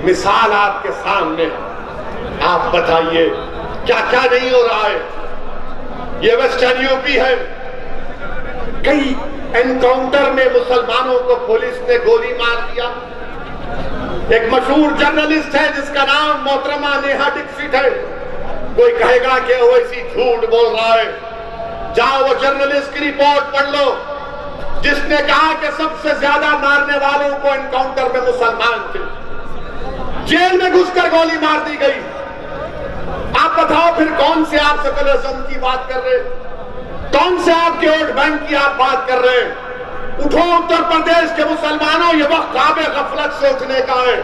[SPEAKER 1] मिसाल आपके सामने है। आप बताइए क्या क्या नहीं हो रहा है। ये वेस्टर्न यूपी है। कई एनकाउंटर में मुसलमानों को पुलिस ने गोली मार दिया। एक मशहूर जर्नलिस्ट है जिसका नाम मोहतरमा नेहा दीक्षित है। कोई कहेगा कि वो ऐसी झूठ बोल रहा है। जाओ वो जर्नलिस्ट की रिपोर्ट पढ़ लो, जिसने कहा कि सबसे ज्यादा मारने वालों को एनकाउंटर में मुसलमान थे। जेल में घुसकर गोली मार दी गई। आप बताओ फिर कौन से आप सेकुलरिज्म की बात कर रहे हैं? कौन से आपके वोट बैंक की आप बात कर रहे हैं? उठो उत्तर प्रदेश के मुसलमानों, ये वक्त ख्वाब गफलत से उठने का है।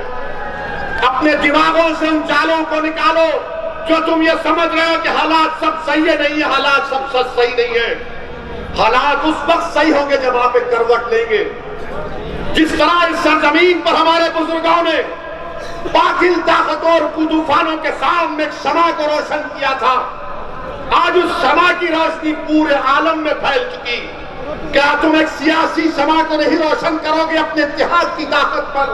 [SPEAKER 1] अपने दिमागों से उन जालों को निकालो जो तुम ये समझ रहे हो कि हालात सब सही है। नहीं है, हालात सब सच सही नहीं है। हालात उस वक्त सही होंगे जब आप एक करवट लेंगे। जिस तरह इस सरजमीन पर हमारे बुजुर्गों ने बातिल ताकतों और तूफानों के सामने एक शमा को रोशन किया था, आज उस शमा की रोशनी पूरे आलम में फैल चुकी। क्या तुम एक सियासी शमा को नहीं रोशन करोगे अपने इत्तेहाद की ताकत पर?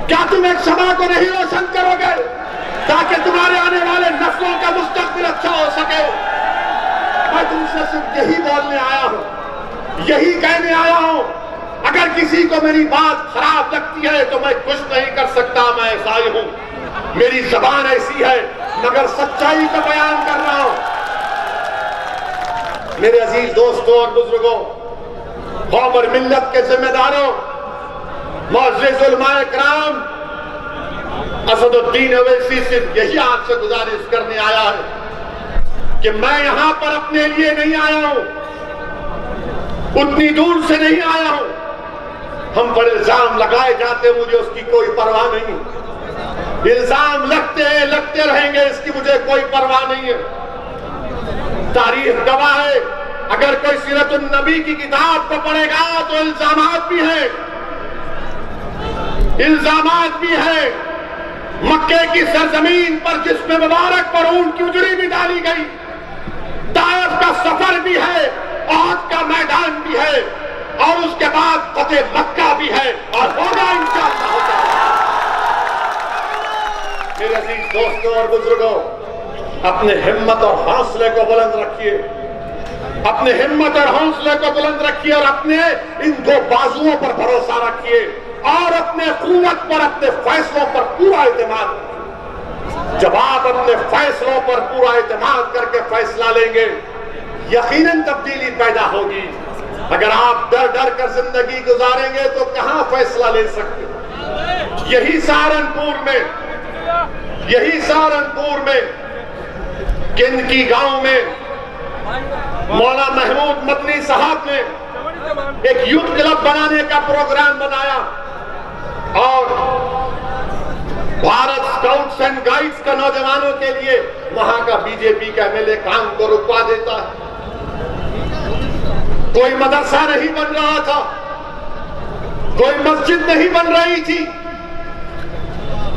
[SPEAKER 1] क्या तुम एक शमा को नहीं रोशन करोगे ताकि तुम्हारे आने वाले नस्लों का मुस्तकबिल अच्छा हो सके? मैं तुमसे सिर्फ यही बोलने आया हूं, यही कहने आया हूं। अगर किसी को मेरी बात खराब लगती है तो मैं कुछ नहीं कर सकता, मैं ऐसा ही हूं। मेरी जबान ऐसी है, मगर सच्चाई का बयान कर रहा हूं। मेरे अजीज दोस्तों और बुजुर्गों, कौम और मिल्लत के जिम्मेदारों, मुअज़्ज़िज़ उलमाए किराम, असदुद्दीन अवैसी सिर्फ यही आपसे गुजारिश करने आया है कि मैं यहां पर अपने लिए नहीं आया हूं। उतनी दूर से नहीं आया हूं। हम पर इल्जाम लगाए जाते, मुझे उसकी कोई परवाह नहीं। इल्जाम लगते रहेंगे, इसकी मुझे कोई परवाह नहीं है। तारीख गवाह है, अगर कोई सीरतुन नबी की किताब को पढ़ेगा तो इल्जामात भी है, इल्जामात भी है। मक्के की सरजमीन पर जिसमें मुबारक पर ऊंट की उजड़ी भी डाली गई, ताइफ का सफर भी है, औद का मैदान भी है, और उसके बाद फतेह मक्का भी है, और होगा इंशाअल्लाह। मेरे अजीज दोस्तों और बुजुर्गों, अपने हिम्मत और हौसले को बुलंद रखिए, अपने हिम्मत और हौसले को बुलंद रखिए, और अपने इन दो बाजुओं पर भरोसा रखिए, और अपने कुव्वत पर, अपने फैसलों पर पूरा एतमाद रखिए। जब आप अपने फैसलों पर पूरा एतमाद करके फैसला लेंगे, यकीनन तब्दीली पैदा होगी। अगर आप डर डर कर जिंदगी गुजारेंगे तो कहां फैसला ले सकते। यही सहारनपुर में किनकी गांव में मौला महमूद मदनी साहब ने एक यूथ क्लब बनाने का प्रोग्राम बनाया, और भारत स्काउट्स एंड गाइड्स का नौजवानों के लिए वहां का बीजेपी का एमएलए काम को रुकवा देता है। कोई मदरसा नहीं बन रहा था, कोई मस्जिद नहीं बन रही थी,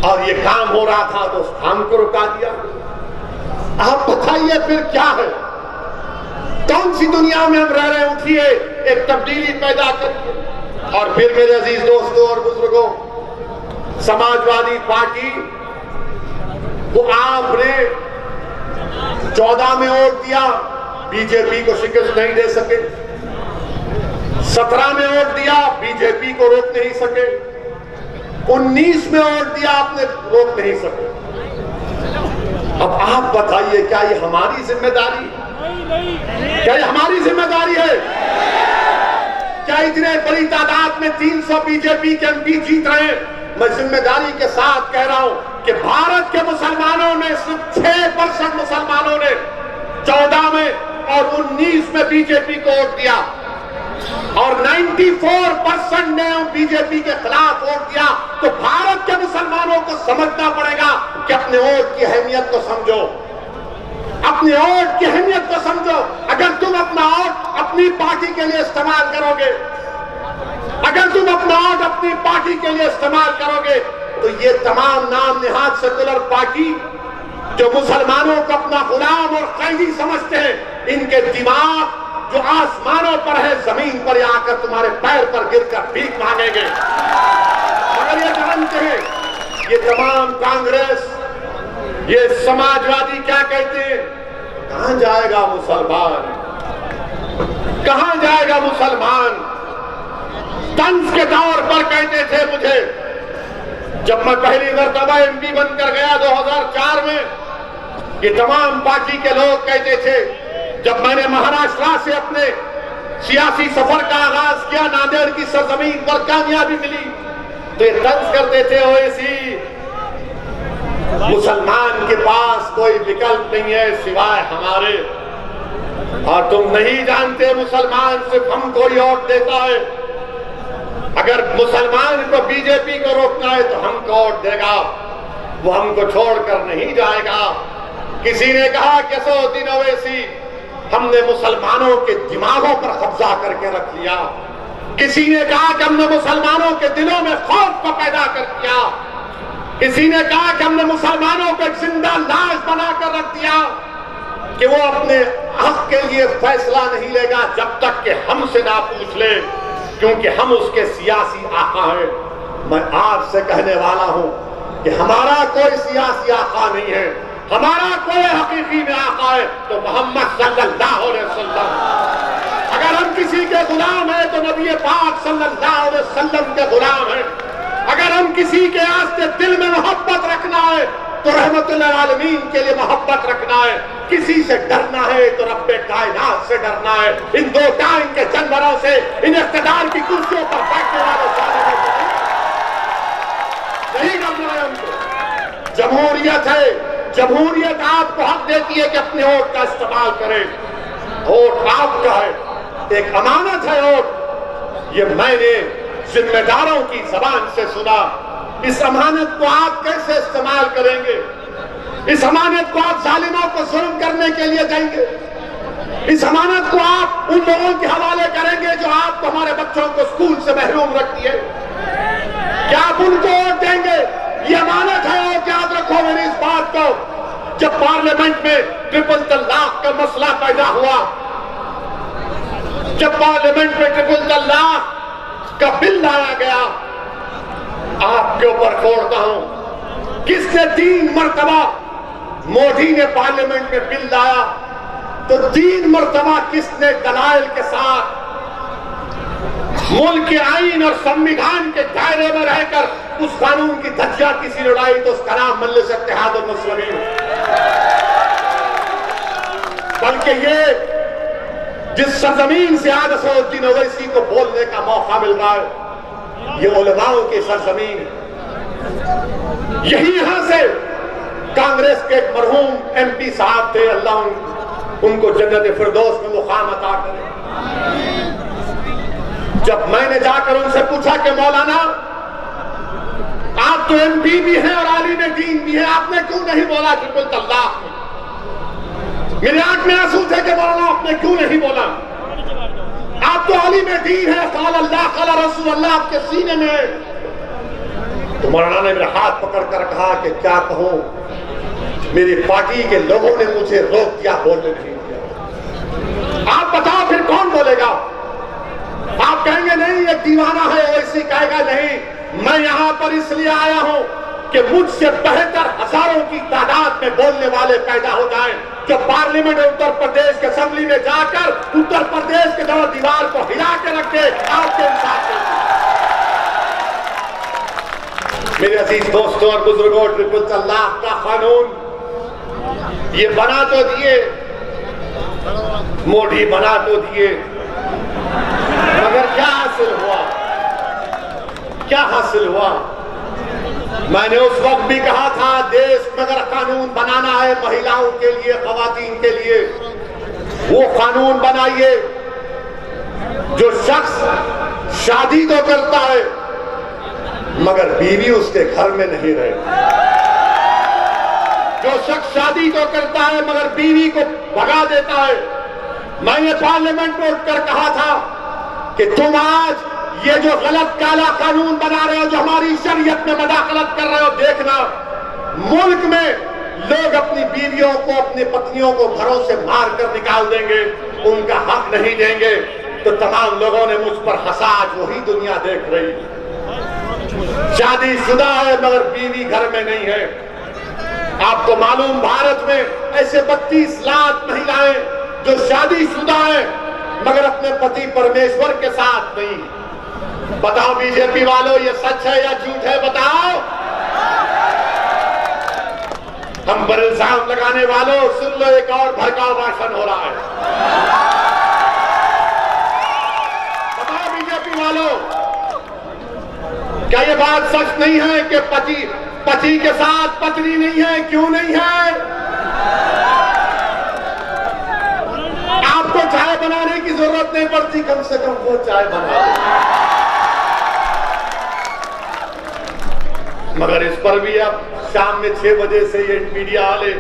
[SPEAKER 1] और ये काम हो रहा था तो उस काम को रुका दिया। आप बताइए फिर क्या है, कौन सी दुनिया में हम रह रहे हैं। उठिए, एक तब्दीली पैदा करिए। और फिर मेरे अजीज दोस्तों और बुजुर्गों, समाजवादी पार्टी को आपने 14 में वोट दिया, बीजेपी को शिकस्त नहीं दे सके। 17 में वोट दिया, बीजेपी को रोक नहीं सके। 19 में वोट दिया, आपने रोक नहीं सके। अब आप बताइए, क्या ये हमारी जिम्मेदारी, क्या ये हमारी जिम्मेदारी है? क्या इतने बड़ी तादाद में 300 बीजेपी के एमपी जीत रहे हैं? मैं जिम्मेदारी के साथ कह रहा हूं कि भारत के मुसलमानों में सिर्फ 6% मुसलमानों ने 14 में और 19 में बीजेपी को वोट दिया, और 94% ने बीजेपी के खिलाफ वोट दिया। तो भारत के मुसलमानों को समझना पड़ेगा कि अपने वोट की अहमियत को समझो, अपने वोट की अहमियत को समझो। अगर तुम अपना वोट अपनी पार्टी के लिए इस्तेमाल करोगे, अगर तुम अपना वोट अपनी पार्टी के लिए इस्तेमाल करोगे, तो ये तमाम नाम निहाद सेकुलर पार्टी जो मुसलमानों को अपना गुलाम और कैदी समझते हैं, इनके दिमाग जो आसमानों पर है, जमीन पर आकर तुम्हारे पैर पर गिरकर भीख मांगेंगे। मगर ये जानते हैं, ये तमाम कांग्रेस, ये समाजवादी क्या कहते हैं, कहां जाएगा मुसलमान, कहां जाएगा मुसलमान। तंज के तौर पर कहते थे मुझे, जब मैं पहली मरतबा एमपी बनकर गया 2004 में, ये तमाम पार्टी के लोग कहते थे, जब मैंने महाराष्ट्र से अपने सियासी सफर का आगाज किया, नांदेड़ की सरजमीन पर कामयाबी मिली, तो ये तंज करते थे, ओवैसी मुसलमान के पास कोई विकल्प नहीं है सिवाय हमारे, और तुम नहीं जानते मुसलमान सिर्फ हमको ही वोट देता है। अगर मुसलमान को बीजेपी को रोकना है तो हमको वोट देगा, वो हमको छोड़कर नहीं जाएगा। किसी ने कहा कि असदुद्दीन ओवैसी, हमने मुसलमानों के दिमागों पर कब्जा करके रख लिया। किसी ने कहा कि हमने मुसलमानों के दिलों में खौफ को पैदा कर दिया। किसी ने कहा कि हमने मुसलमानों को एक जिंदा लाश बनाकर रख दिया कि वो अपने हक के लिए फैसला नहीं लेगा जब तक कि हमसे ना पूछ ले, क्योंकि हम उसके सियासी आका हैं। मैं आपसे कहने वाला हूं कि हमारा कोई सियासी आका नहीं है, हमारा कोई हकीकी में आका है तो मोहम्मद सल्लल्लाहु अलैहि वसल्लम। अगर हम किसी के गुलाम हैं तो नबी पाक सल्लल्लाहु अलैहि वसल्लम के गुलाम हैं। अगर हम किसी के आस्ते दिल में मोहब्बत रखना है तो रहमतुल आलमीन के लिए मोहब्बत रखना है। किसी से डरना है तो रब्बे कायनात से डरना है, इन दो टाइम के जानवरों से, इन इख्तिदार की कुर्सियों पर बैठने वालों से नहीं डरना है हमको। जमहूरियत है, जमहूरियत आपको हक देती है कि अपने वोट का इस्तेमाल करें। वोट आपका है,
[SPEAKER 2] एक अमानत है और ये मैंने जिम्मेदारों की जबान से सुना। इस अमानत को आप कैसे इस्तेमाल करेंगे? इस अमानत को आप जालिमों को जुल्म करने के लिए देंगे? इस अमानत को आप उन लोगों के हवाले करेंगे जो आपको, हमारे बच्चों को स्कूल से महरूम रखती है? क्या आप उनको वोट देंगे? ये अमानत है और याद रखो मेरी इस बात को, जब पार्लियामेंट में ट्रिपल तलाक का मसला पैदा हुआ, जब पार्लियामेंट में ट्रिपल तलाक का बिल लाया गया, आपके ऊपर छोड़ता हूं, किसने 3 मरतबा मोदी ने पार्लियामेंट में बिल लाया तो 3 मरतबा किसने दलाइल के साथ मुल्क के आईन और संविधान के दायरे में रहकर उस कानून की धज्जियां किसी ने उड़ाई तो उसका नाम मजलिस इत्तेहादुल मुस्लिमीन। बल्कि ये जिस सरजमीन से आज असदुद्दीन ओवैसी को बोलने का मौका मिल रहा है, ये उलमाओं की सरजमीन। यही यहां से कांग्रेस के एक मरहूम एमपी साहब थे, अल्लाह उनको जन्नत फिरदौस में मुकाम अता करे। जब मैंने जाकर उनसे पूछा कि मौलाना आप तो एमपी भी हैं और आलिम दीन भी हैं, आपने क्यों नहीं बोला ट्रिपल तलाक? मेरे आंख में आंसू थे कि मौलाना आपने क्यों नहीं बोला? आप तो आलिम दीन है, क़ाल अल्लाह क़ाल रसूल अल्लाह आपके सीने में है। तो मौलाना ने मेरा हाथ पकड़कर कहा कि क्या कहूं, मेरी पार्टी के लोगों ने मुझे रोक दिया, बोलने नहीं दिया। आप बताओ फिर कौन बोलेगा? आप कहेंगे नहीं एक दीवाना है, ऐसे कहेगा नहीं मैं यहां पर इसलिए आया हूं कि मुझसे बेहतर हजारों की तादाद में बोलने वाले पैदा हो जाएं, जो पार्लियामेंट उत्तर प्रदेश के असेंबली में जाकर उत्तर प्रदेश के दौर दीवार को हिला के रखे आपके इंसाफ के। मेरे अजीज दोस्तों और बुजुर्गों, ट्रिपल तलाक का कानून ये बना तो दिए, मोदी बना तो दिए, मगर क्या हासिल हुआ? क्या हासिल हुआ? मैंने उस वक्त भी कहा था देश में अगर कानून बनाना है महिलाओं के लिए, खवातीन के लिए, वो कानून बनाइए जो शख्स शादी तो करता है मगर बीवी उसके घर में नहीं रहे, जो शख्स शादी तो करता है मगर बीवी को भगा देता है। मैंने पार्लियामेंट में उठकर कहा था कि तुम आज ये जो गलत काला कानून बना रहे हो, जो हमारी शरीयत में मदाखलत कर रहे हो, देखना मुल्क में लोग अपनी बीवियों को, अपनी पत्नियों को घरों से मार कर निकाल देंगे, उनका हक नहीं देंगे। तो तमाम लोगों ने मुझ पर हंसा, आज वही दुनिया देख रही है। शादीशुदा है मगर बीवी घर में नहीं है। आपको मालूम भारत में ऐसे 32 लाख महिलाएं जो शादीशुदा है मगर अपने पति परमेश्वर के साथ नहीं। बताओ बीजेपी वालों ये सच है या झूठ है? बताओ। हम पर इल्जाम लगाने वालों सुन लो, एक और भड़काऊ भाषण हो रहा है। बताओ बीजेपी वालों, क्या ये बात सच नहीं है कि पति के साथ पत्नी नहीं है? क्यों नहीं है? आपको चाय बनाने की जरूरत नहीं पड़ती, कम से कम वो चाय बना दे। मगर इस पर भी अब शाम में 6 बजे से ये मीडिया वाले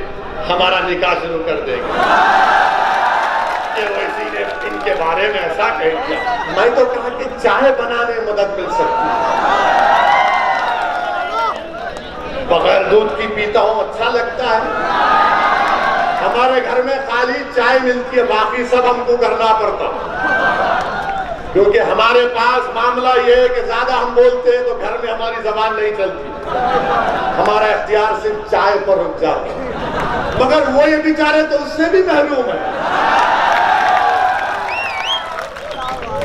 [SPEAKER 2] हमारा निकाह शुरू कर देंगे। ओवैसी ने इनके बारे में ऐसा कह दिया। मैं तो कहा कि चाय बनाने में मदद मिल सकती है, बगैर दूध की पीता हूं, अच्छा लगता है। हमारे घर में खाली चाय मिलती है, बाकी सब हमको करना पड़ता, क्योंकि हमारे पास मामला यह है कि ज्यादा हम बोलते हैं तो घर में हमारी जबान नहीं चलती, हमारा इख्तियार सिर्फ चाय पर रुक जाता है। मगर वो ये बेचारे तो उससे भी महरूम है।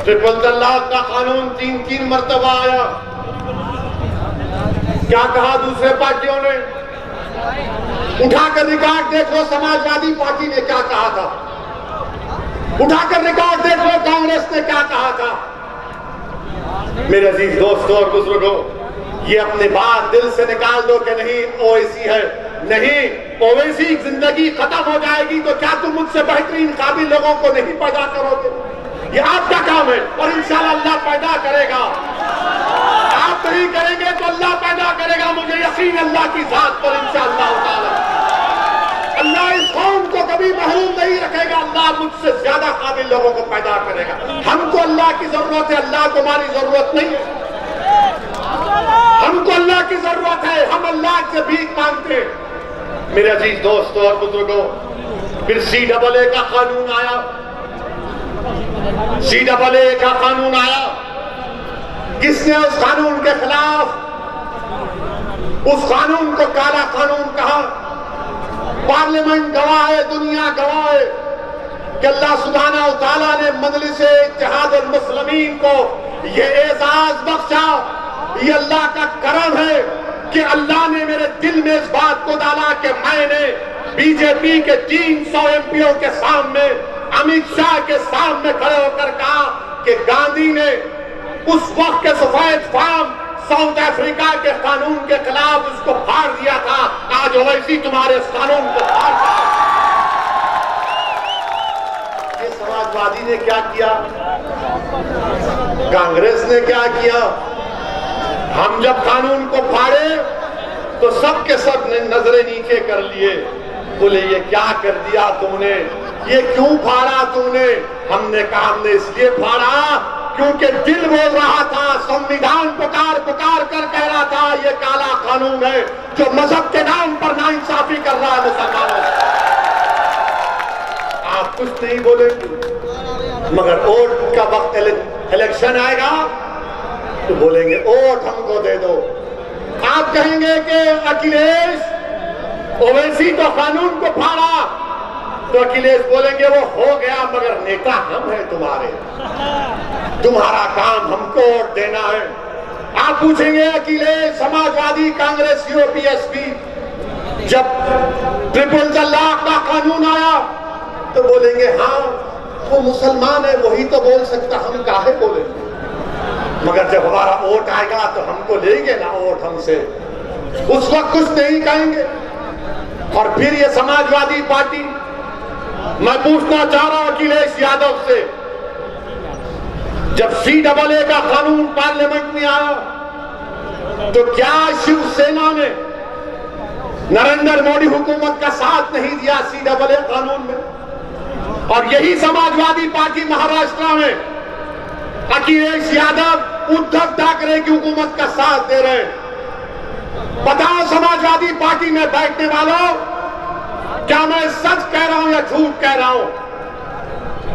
[SPEAKER 2] ट्रिपल तलाक का कानून 3 मरतबा आया। क्या कहा दूसरे पार्टियों ने? उठाकर रिकॉर्ड देख लो, समाजवादी पार्टी ने क्या कहा था, उठाकर रिकॉर्ड देख लो कांग्रेस ने क्या कहा था। मेरे अजीज दोस्तों और बुजुर्गों, ये अपनी बात दिल से निकाल दो कि नहीं ओवैसी है, नहीं ओवैसी जिंदगी खत्म हो जाएगी तो क्या तुम मुझसे बेहतरीन काबिल लोगों को नहीं पैदा करोगे? ये आपका काम है और इंशाअल्लाह अल्लाह पैदा करेगा। आप नहीं करेंगे तो अल्लाह पैदा करेगा, मुझे यकीन अल्लाह की जात पर इंशाअल्लाह ताला। अल्लाह इस कौम को कभी महरूम नहीं रखेगा, अल्लाह मुझसे ज्यादा काबिल लोगों को पैदा करेगा। हमको अल्लाह की जरूरत है, अल्लाह को हमारी जरूरत नहीं है। हमको अल्लाह की जरूरत है, हम अल्लाह से भीख मांगते हैं। मेरे अजीज दोस्तों और बुजुर्गों, फिर CAA का कानून आया। CAA का कानून आया। किसने उस कानून के खिलाफ उस कानून को काला कानून कहा? पार्लियामेंट गवाह है, दुनिया गवाह है कि अल्लाह सुब्हानहू व तआला ने मजलिस इत्तेहादुल मुस्लिमीन को यह एजाज बख्शा। ये अल्लाह का करम है कि अल्लाह ने मेरे दिल में इस बात को डाला कि मैंने बीजेपी के 300 MPओ के सामने, अमित शाह के सामने खड़े होकर कहा कि गांधी ने उस वक्त के सफेद फार्म साउथ अफ्रीका के कानून के खिलाफ उसको फाड़ दिया था, आज ओवैसी तुम्हारे इस कानून को फाड़ दिया। ये समाजवादी ने क्या किया? कांग्रेस ने क्या किया? हम जब कानून को फाड़े तो सब के सब ने नजरें नीचे कर लिए, बोले ये क्या कर दिया तुमने, ये क्यों फाड़ा तुमने? हमने कहा हमने इसलिए फाड़ा क्योंकि दिल बोल रहा था, संविधान पुकार पुकार कर कह रहा था ये काला कानून है जो मजहब के नाम पर नाइंसाफी कर रहा है मुसलमानों से। आप कुछ नहीं बोलेंगे, मगर वोट का वक्त इलेक्शन आएगा तो बोलेंगे वोट हमको दे दो। आप कहेंगे कि अखिलेश ओवैसी तो कानून को फाड़ा, तो अखिलेश बोलेंगे वो हो गया मगर नेता हम हैं तुम्हारे, तुम्हारा काम हमको वोट देना है। आप पूछेंगे अखिलेश, समाजवादी, कांग्रेस, PSP जब ट्रिपल तलाक का कानून आया तो बोलेंगे हाँ वो मुसलमान है, वही तो बोल सकता, हम काहे बोलेंगे? मगर जब हमारा वोट आएगा तो हमको लेंगे ना वोट हमसे, उस वक्त कुछ नहीं कहेंगे। और फिर ये समाजवादी पार्टी, मैं पूछना चाह रहा हूं अखिलेश यादव से, जब CAA का कानून पार्लियामेंट में आया तो क्या शिवसेना ने नरेंद्र मोदी हुकूमत का साथ नहीं दिया CAA कानून में? और यही समाजवादी पार्टी महाराष्ट्र में अखिलेश यादव, उद्धव ठाकरे की हुकूमत का साथ दे रहे हैं। बताओ समाजवादी पार्टी में बैठने वालों, क्या मैं सच कह रहा हूं या झूठ कह रहा हूं?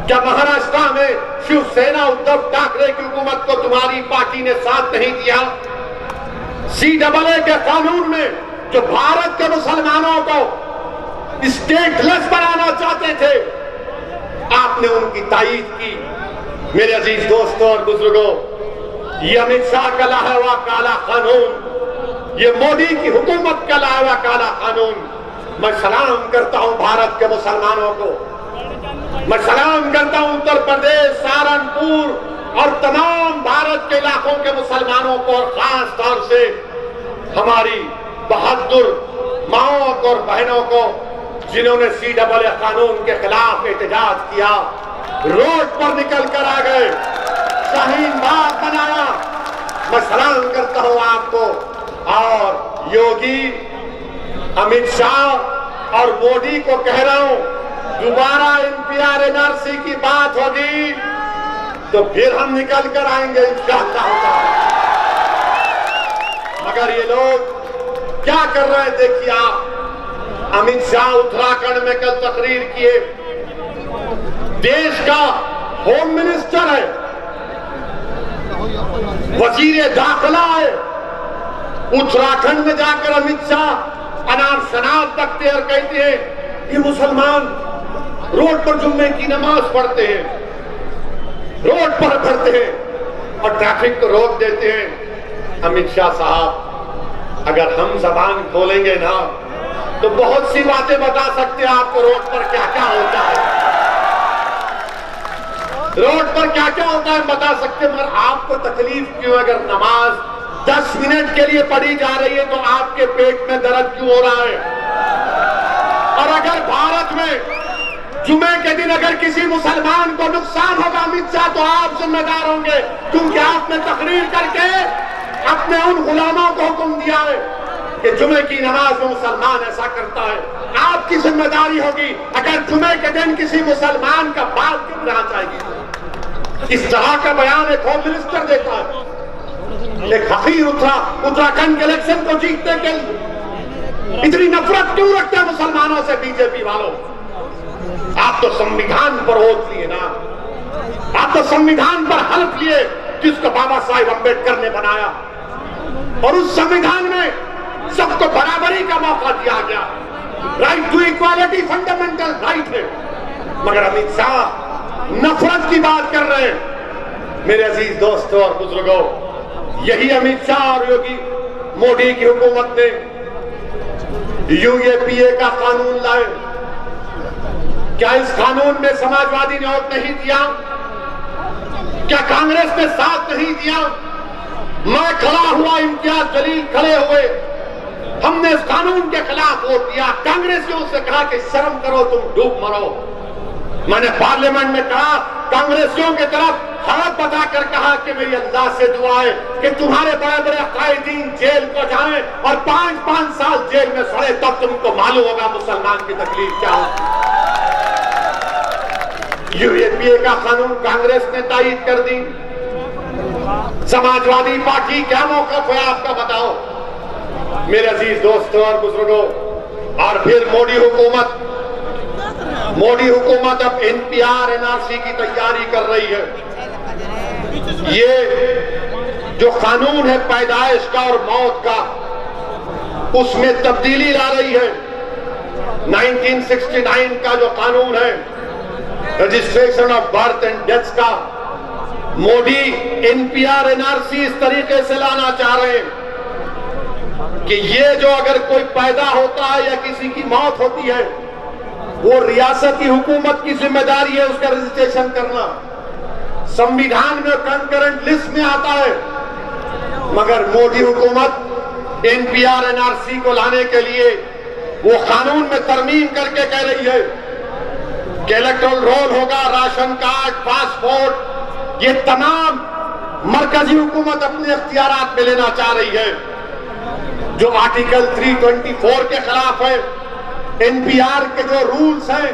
[SPEAKER 2] क्या महाराष्ट्र में शिवसेना, उद्धव ठाकरे की हुकूमत को तुम्हारी पार्टी ने साथ नहीं दिया? CAA के कानून में जो भारत के मुसलमानों को स्टेटलेस बनाना चाहते थे, आपने उनकी तायीद की। मेरे अजीज दोस्तों और बुजुर्गों, ये अमित शाह का लाया हुआ काला कानून, ये मोदी की हुकूमत का लाया हुआ काला कानून, मैं सलाम करता हूं भारत के मुसलमानों को, मैं सलाम करता हूं उत्तर प्रदेश, सहारनपुर और तमाम भारत के इलाकों के मुसलमानों को, और खास तौर से हमारी बहादुर माओं और बहनों को जिन्होंने CAA कानून के खिलाफ एहतजाज किया, रोड पर निकल कर आ गए, शाहीन बाग बनाया। मैं सलाम करता हूं आपको। और योगी, अमित शाह और मोदी को कह रहा हूं, दोबारा NPR NRC की बात होगी तो फिर हम निकल कर आएंगे इंशाअल्लाह। मगर ये लोग क्या कर रहे हैं देखिए आप। अमित शाह उत्तराखंड में कल तकरीर किए, देश का होम मिनिस्टर है, वजीर दाखिला है, उत्तराखंड में जाकर अमित शाह अनार शनाब तकते हैं और कहते हैं ये मुसलमान रोड पर जुम्मे की नमाज पढ़ते हैं, रोड पर पढ़ते हैं और ट्रैफिक को रोक देते हैं। अमित शाह साहब, अगर हम जबान खोलेंगे ना तो बहुत सी बातें बता सकते हैं आपको, रोड पर क्या क्या होता है, रोड पर क्या क्या होता है बता सकते हैं। मगर आपको तकलीफ क्यों? अगर नमाज 10 मिनट के लिए पढ़ी जा रही है तो आपके पेट में दर्द क्यों हो रहा है? और अगर भारत में जुमे के दिन अगर किसी मुसलमान को नुकसान होगा अमित शाह तो आप जिम्मेदार होंगे, क्योंकि आपने तकरीर करके अपने उन गुलामों को हुक्म दिया है कि जुमे की नमाज में मुसलमान ऐसा करता है। आपकी जिम्मेदारी होगी अगर जुमे के दिन किसी मुसलमान का बाल गिरना चाहिए। इस तरह का बयान एक होम मिनिस्टर देता है। एक हकीर उत्तराखंड के इलेक्शन को जीतने के लिए इतनी नफरत क्यों रखते हैं मुसलमानों से बीजेपी वालों? आप तो संविधान पर ओथ लिए ना, आप तो संविधान पर हल्फ लिए जिसको बाबा साहेब अम्बेडकर ने बनाया, और उस संविधान में सबको बराबरी का मौका दिया गया। Right to equality fundamental right है, मगर अमित शाह नफरत की बात कर रहे हैं। मेरे अजीज दोस्तों और बुजुर्गों, यही अमित शाह और योगी मोदी की हुकूमत ने यूएपीए का कानून लाए। क्या इस कानून में समाजवादी ने वोट नहीं दिया? क्या कांग्रेस ने साथ नहीं दिया? मैं खड़ा हुआ, इम्तियाज जलील खड़े हुए, हमने इस कानून के खिलाफ वोट दिया। कांग्रेसियों से कहा कि शर्म करो, तुम डूब मरो। मैंने पार्लियामेंट में कहा, कांग्रेसियों की तरफ हाथ बताकर कहा कि मेरी अल्लाह से दुआ है कि तुम्हारे बड़े बड़े कायदीन जेल को जाएं और 5-5 साल जेल में सड़े, तब तुमको मालूम होगा मुसलमान की तकलीफ क्या हो। यूएपीए का कानून कांग्रेस ने तायीद कर दी। समाजवादी पार्टी क्या मौकफ है आपका, बताओ मेरे अजीज दोस्तों और बुजुर्गों। और फिर मोदी हुकूमत अब एनपीआर एनआरसी की तैयारी कर रही है। ये जो कानून है पैदाइश का और मौत का, उसमें तब्दीली ला रही है। 1969 का जो कानून है registration of birth and death का, मोदी एनपीआर एनआरसी इस तरीके से लाना चाह रहे हैं कि ये जो अगर कोई पैदा होता है या किसी की मौत होती है, वो रियासती हुकूमत की जिम्मेदारी है उसका रजिस्ट्रेशन करना। संविधान में कंकरेंट लिस्ट में आता है, मगर मोदी हुकूमत एनपीआर एनआरसी को लाने के लिए वो कानून में तरमीम करके कह रही है कि इलेक्टोरल रोल होगा, राशन कार्ड, पासपोर्ट, ये तमाम मरकजी हुकूमत अपने इख्तियारात में लेना चाह रही है, जो आर्टिकल 324 के खिलाफ है। एनपीआर के जो रूल्स हैं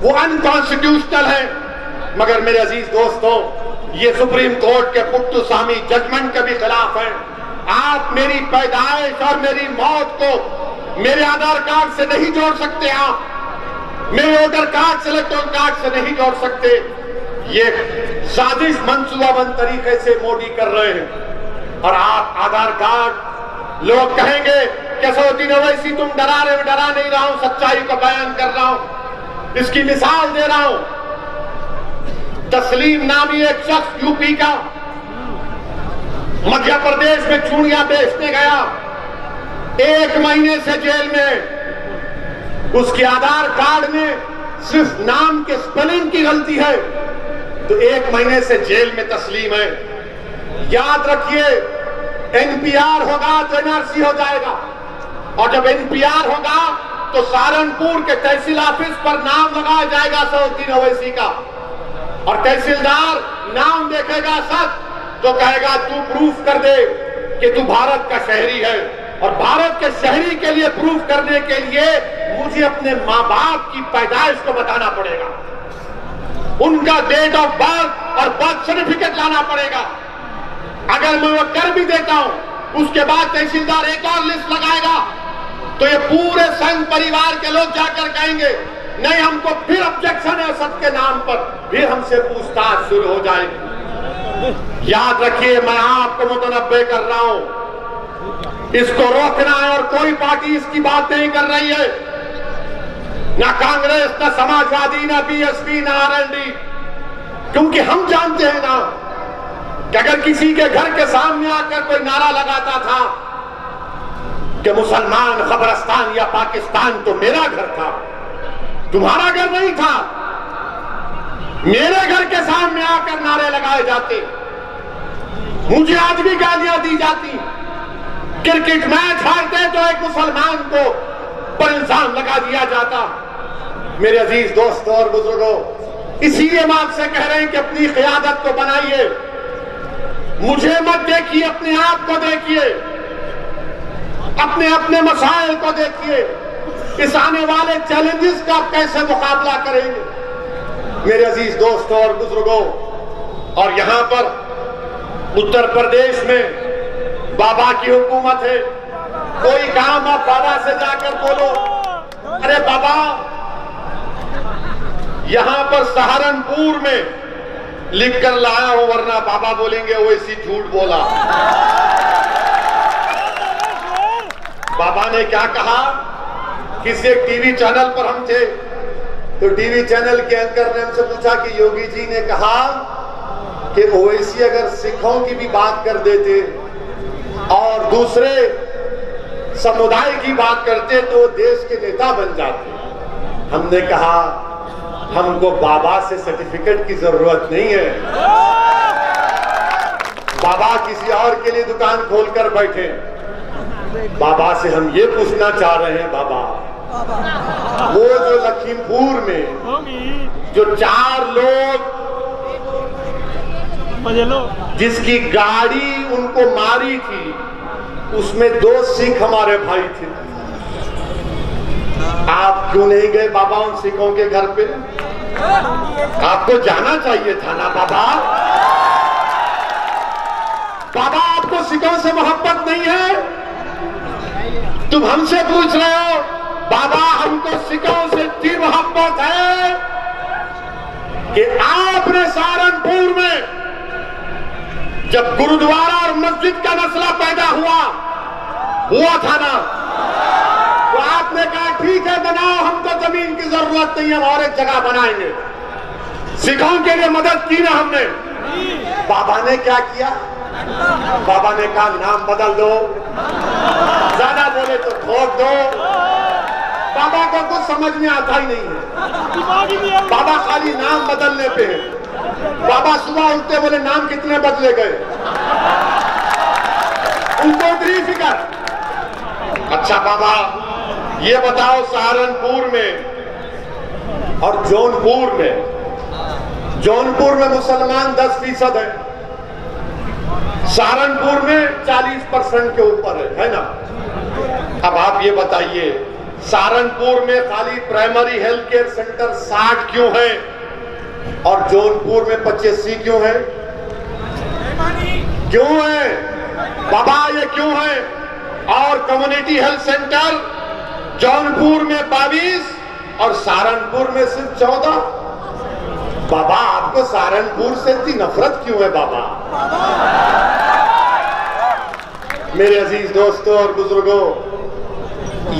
[SPEAKER 2] वो अनकॉन्स्टिट्यूशनल हैं। मगर मेरे अजीज दोस्तों, ये सुप्रीम कोर्ट के पुट्टू सामी जजमेंट के भी खिलाफ है। आप मेरी पैदाइश और मेरी मौत को मेरे आधार कार्ड से नहीं जोड़ सकते, आप मेरे वोटर कार्ड से, इलेक्टोरल कार्ड से नहीं जोड़ सकते। ये साजिश मंसूबाबंद तरीके से मोदी कर रहे हैं। और आप आधार कार्ड, लोग कहेंगे कसौटी ओवैसी तुम डरा रहे हो, डरा नहीं रहा हूं, सच्चाई को बयान कर रहा हूं। इसकी मिसाल दे रहा हूं। तस्लीम नामी एक शख्स यूपी का मध्य प्रदेश में चूड़ियां बेचने गया, 1 महीने से जेल में। उसके आधार कार्ड में सिर्फ नाम के स्पेलिंग की गलती है, तो 1 महीने से जेल में तस्लीम है। याद रखिए, एनपीआर होगा तो एनआरसी हो जाएगा, और जब एनपीआर होगा तो सहारनपुर के तहसील ऑफिस पर नाम लगाया जाएगा सऊद्दीन ओवैसी का, और तहसीलदार नाम देखेगा सच तो कहेगा तू प्रूफ कर दे कि तू भारत का शहरी है। और भारत के शहरी के लिए प्रूफ करने के लिए मुझे अपने माँ बाप की पैदाइश को बताना पड़ेगा, उनका डेट ऑफ बर्थ और बर्थ सर्टिफिकेट लाना पड़ेगा। अगर मैं वो कर भी देता हूं, उसके बाद तहसीलदार एक और लिस्ट लगाएगा, तो ये पूरे संघ परिवार के लोग जाकर कहेंगे नहीं, हमको फिर ऑब्जेक्शन है सबके नाम पर, फिर हमसे पूछताछ शुरू हो जाएगी। याद रखिए, मैं आपको मुतनब्बे कर रहा हूं, इसको रोकना है, और कोई पार्टी इसकी बात नहीं कर रही है, ना कांग्रेस, ना समाजवादी, ना बीएसपी, ना आरएलडी। क्योंकि हम जानते हैं ना कि अगर किसी के घर के सामने आकर कोई नारा लगाता था कि मुसलमान खबरस्तान या पाकिस्तान, तो मेरा घर था, तुम्हारा घर नहीं था। मेरे घर के सामने आकर नारे लगाए जाते, मुझे आज भी गालियां दी जाती। क्रिकेट मैच हारते तो एक मुसलमान को पर इल्जाम लगा दिया जाता। मेरे अजीज दोस्तों और बुजुर्गों, इसीलिए हम आपसे कह रहे हैं कि अपनी क़यादत को बनाइए, मुझे मत देखिए, अपने आप को देखिए, अपने अपने मसाइल को देखिए, इस आने वाले चैलेंजेस का आप कैसे मुकाबला करेंगे। मेरे अजीज दोस्तों और बुजुर्गों, और यहां पर उत्तर प्रदेश में बाबा की हुकूमत है, कोई काम आप बाबा से जाकर बोलो, अरे बाबा यहां पर सहारनपुर में लिख कर लाया हूं, वरना बाबा बोलेंगे वो इसी झूठ बोला। बाबा ने क्या कहा, किसी एक टीवी चैनल पर हम थे, तो टीवी चैनल के एंकर ने हमसे पूछा कि योगी जी ने कहा कि ओवैसी अगर सिखों की भी बात कर देते और दूसरे समुदाय की बात करते तो देश के नेता बन जाते। हमने कहा हमको बाबा से सर्टिफिकेट की जरूरत नहीं है, बाबा किसी और के लिए दुकान खोलकर बैठे। बाबा से हम ये पूछना चाह रहे हैं, बाबा वो जो लखीमपुर में जो 4 लोग जिसकी गाड़ी उनको मारी थी, उसमें 2 सिख हमारे भाई थे, आप क्यों नहीं गए बाबा उन सिखों के घर पे? आपको जाना चाहिए था ना बाबा। बाबा आपको सिखों से मोहब्बत नहीं है, तुम हमसे पूछ रहे हो। बाबा हमको सिखों से इतनी मोहब्बत है कि आपने सहारनपुर में जब गुरुद्वारा और मस्जिद का मसला पैदा हुआ था ना, तो आपने कहा ठीक है बनाओ, हमको जमीन की जरूरत नहीं है, और एक जगह बनाएंगे। सिखों के लिए मदद की ना हमने। बाबा ने क्या किया? बाबा ने कहा नाम बदल दो, ज्यादा बोले तो ठोक दो। बाबा को कुछ समझ में आता ही नहीं है, बाबा खाली नाम बदलने पे है। बाबा सुबह उठते बोले नाम कितने बदले गए, उनको उतरी फिक्र। अच्छा बाबा ये बताओ, सहारनपुर में और जौनपुर में मुसलमान 10% है, सहारनपुर में 40% के ऊपर है ना। अब आप ये बताइए, सहारनपुर में खाली प्राइमरी हेल्थ केयर सेंटर 60 क्यों है और जौनपुर में 85 क्यों है? क्यों है बाबा, ये क्यों है? और कम्युनिटी हेल्थ सेंटर जौनपुर में 22 और सहारनपुर में सिर्फ 14। बाबा आपको सहारनपुर से इतनी नफरत क्यों है बाबा? मेरे अजीज दोस्तों और बुजुर्गों,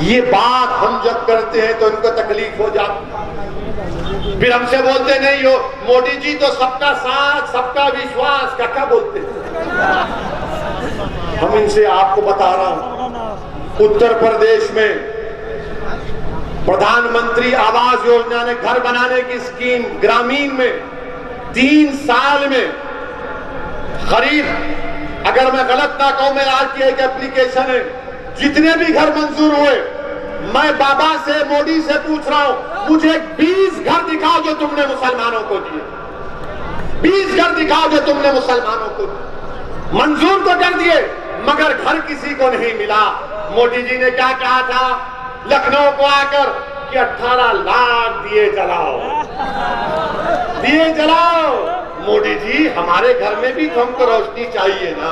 [SPEAKER 2] ये बात हम जब करते हैं तो इनको तकलीफ हो जाती, फिर हमसे बोलते नहीं हो मोदी जी तो सबका साथ सबका विश्वास क्या बोलते हैं। हम इनसे आपको बता रहा हूं, उत्तर प्रदेश में प्रधानमंत्री आवास योजना ने घर बनाने की स्कीम ग्रामीण में 3 साल में करीब, अगर मैं गलत ना कहूं, मेरा आरटीआई का एप्लीकेशन है, जितने भी घर मंजूर हुए, मैं बाबा से मोदी से पूछ रहा हूं, मुझे 20 घर दिखाओ जो तुमने मुसलमानों को दिए, 20 घर दिखाओ जो तुमने मुसलमानों को दिए। मंजूर तो कर दिए मगर घर किसी को नहीं मिला। मोदी जी ने क्या कहा था लखनऊ को आकर कि 18 लाख दिए जलाओ। मोदी जी हमारे घर में भी तो हमको रोशनी चाहिए ना।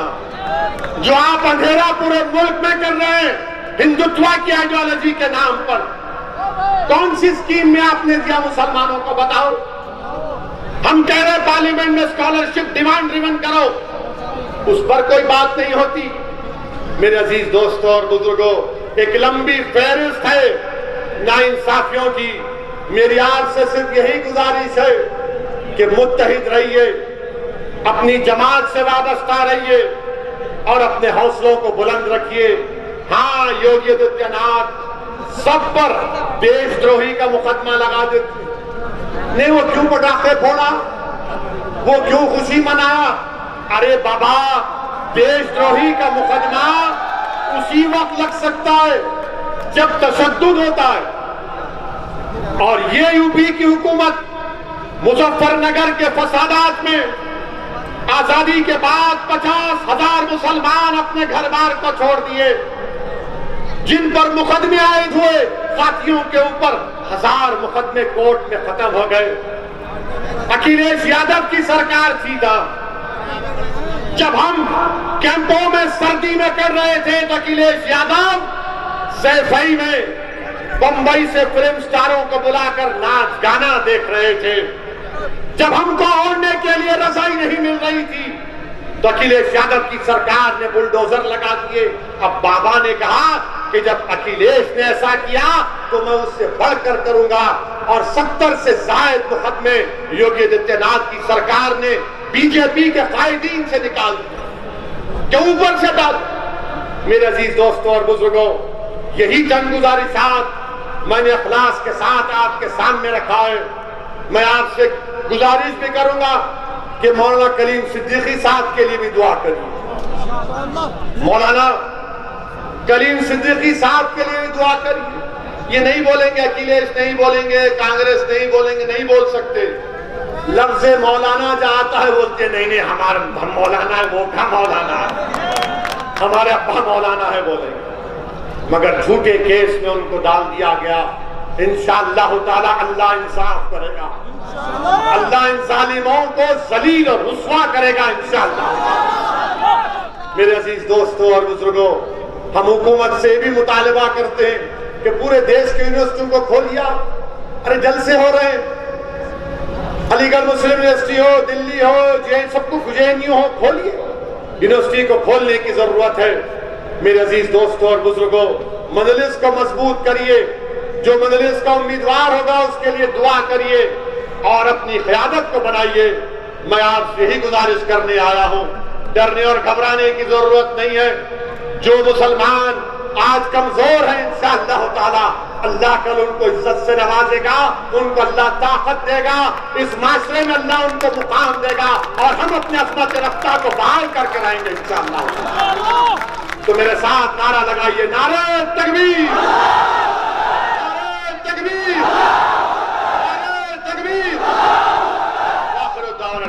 [SPEAKER 2] जो आप अंधेरा पूरे मुल्क में कर रहे हैं हिंदुत्व की आइडियोलॉजी के नाम पर, कौन सी स्कीम में आपने दिया मुसलमानों को बताओ? हम कह रहे पार्लियामेंट में स्कॉलरशिप डिमांड ड्रिवन करो, उस पर कोई बात नहीं होती। मेरे अजीज दोस्तों और बुजुर्गों, एक लंबी फहरिस्त है नाइंसाफियों की। मेरी आपसे सिर्फ यही गुजारिश है कि मुत्तहिद रहिए, अपनी जमात से वाबस्ता रहिए और अपने हौसलों को बुलंद रखिए। हाँ, योगी आदित्यनाथ सब पर देशद्रोही का मुकदमा लगा देते नहीं, वो क्यों पटाखे फोड़ा, वो क्यों खुशी मनाया? अरे बाबा, देशद्रोही का मुकदमा उसी वक्त लग सकता है जब तशद्दुद होता है। और ये यूपी की हुकूमत मुजफ्फरनगर के फसादात में आजादी के बाद 50,000 मुसलमान अपने घर बार को छोड़ दिए, जिन पर मुकदमे आयद हुए साथियों के ऊपर 1000 मुकदमे कोर्ट में खत्म हो गए। अखिलेश यादव की सरकार थी जब हम कैंपों में सर्दी में कर रहे थे तो अखिलेश यादव सैफई में बंबई से फिल्म स्टारों को बुलाकर नाच गाना देख रहे थे। जब हमको ओढ़ने के लिए रजाई नहीं मिल रही थी तो अखिलेश यादव की सरकार ने बुलडोजर लगा दिए। अब बाबा ने कहा कि जब अखिलेश ने ऐसा किया तो मैं उससे बढ़कर करूंगा, और 70 से ज्यादा मुकदमे योगी आदित्यनाथ की सरकार ने बीजेपी के कायदीन से निकाल दिए कि ऊपर से डाल। मेरे अजीज दोस्तों और बुजुर्गों, यही जनगुजारिशात मैंने इखलास के साथ आपके सामने रखा है। मैं आपसे गुजारिश भी करूंगा कि मौलाना कलीम सिद्दीकी साहब के लिए भी दुआ करिए। मौलाना कलीम सिद्दीकी साहब के लिए भी दुआ करिए। ये नहीं बोलेंगे, अखिलेश नहीं बोलेंगे, कांग्रेस नहीं बोलेंगे, नहीं बोल सकते। लफ्ज़ मौलाना जो आता है बोलते नहीं नहीं हमारा हम मौलाना है, वो का मौलाना है, हमारे अब्बा मौलाना है बोलेंगे। मगर झूठे केस में उनको डाल दिया गया। इंशाअल्लाह ताला अल्लाह इंसाफ करेगा, अल्लाह इन जालिमों को जलील और रुस्वा करेगा इंशाअल्लाह। मेरे अजीज दोस्तों और बुजुर्गों, हम हुकूमत से भी मुतालबा करते हैं कि पूरे देश के यूनिवर्सिटियों को खोलिए। अरे जलसे हो रहे हैं, अलीगढ़ मुस्लिम यूनिवर्सिटी हो, दिल्ली हो, जे सबको JNU हो, खोलिए। यूनिवर्सिटी को खोलने की जरूरत है। मेरे अजीज दोस्तों और बुजुर्गों, मजलिस को मजबूत करिए। जो मजलिस का उम्मीदवार होगा उसके लिए दुआ करिए और अपनी क़यादत को बनाइए। मैं आपसे यही गुजारिश करने आया हूं, डरने और घबराने की जरूरत नहीं है। जो मुसलमान आज कमजोर है इंशाअल्लाह ताला अल्लाह कल उनको इज्जत से नवाजेगा, उनको अल्लाह ताकत देगा, इस माशरे में अल्लाह उनको मुकाम देगा और हम अपने अज़मत रफ्ता को बहाल करके रहेंगे इंशाअल्लाह। तो मेरे साथ नारा लगाइए, नारे तकबीर, नारे तकबीर।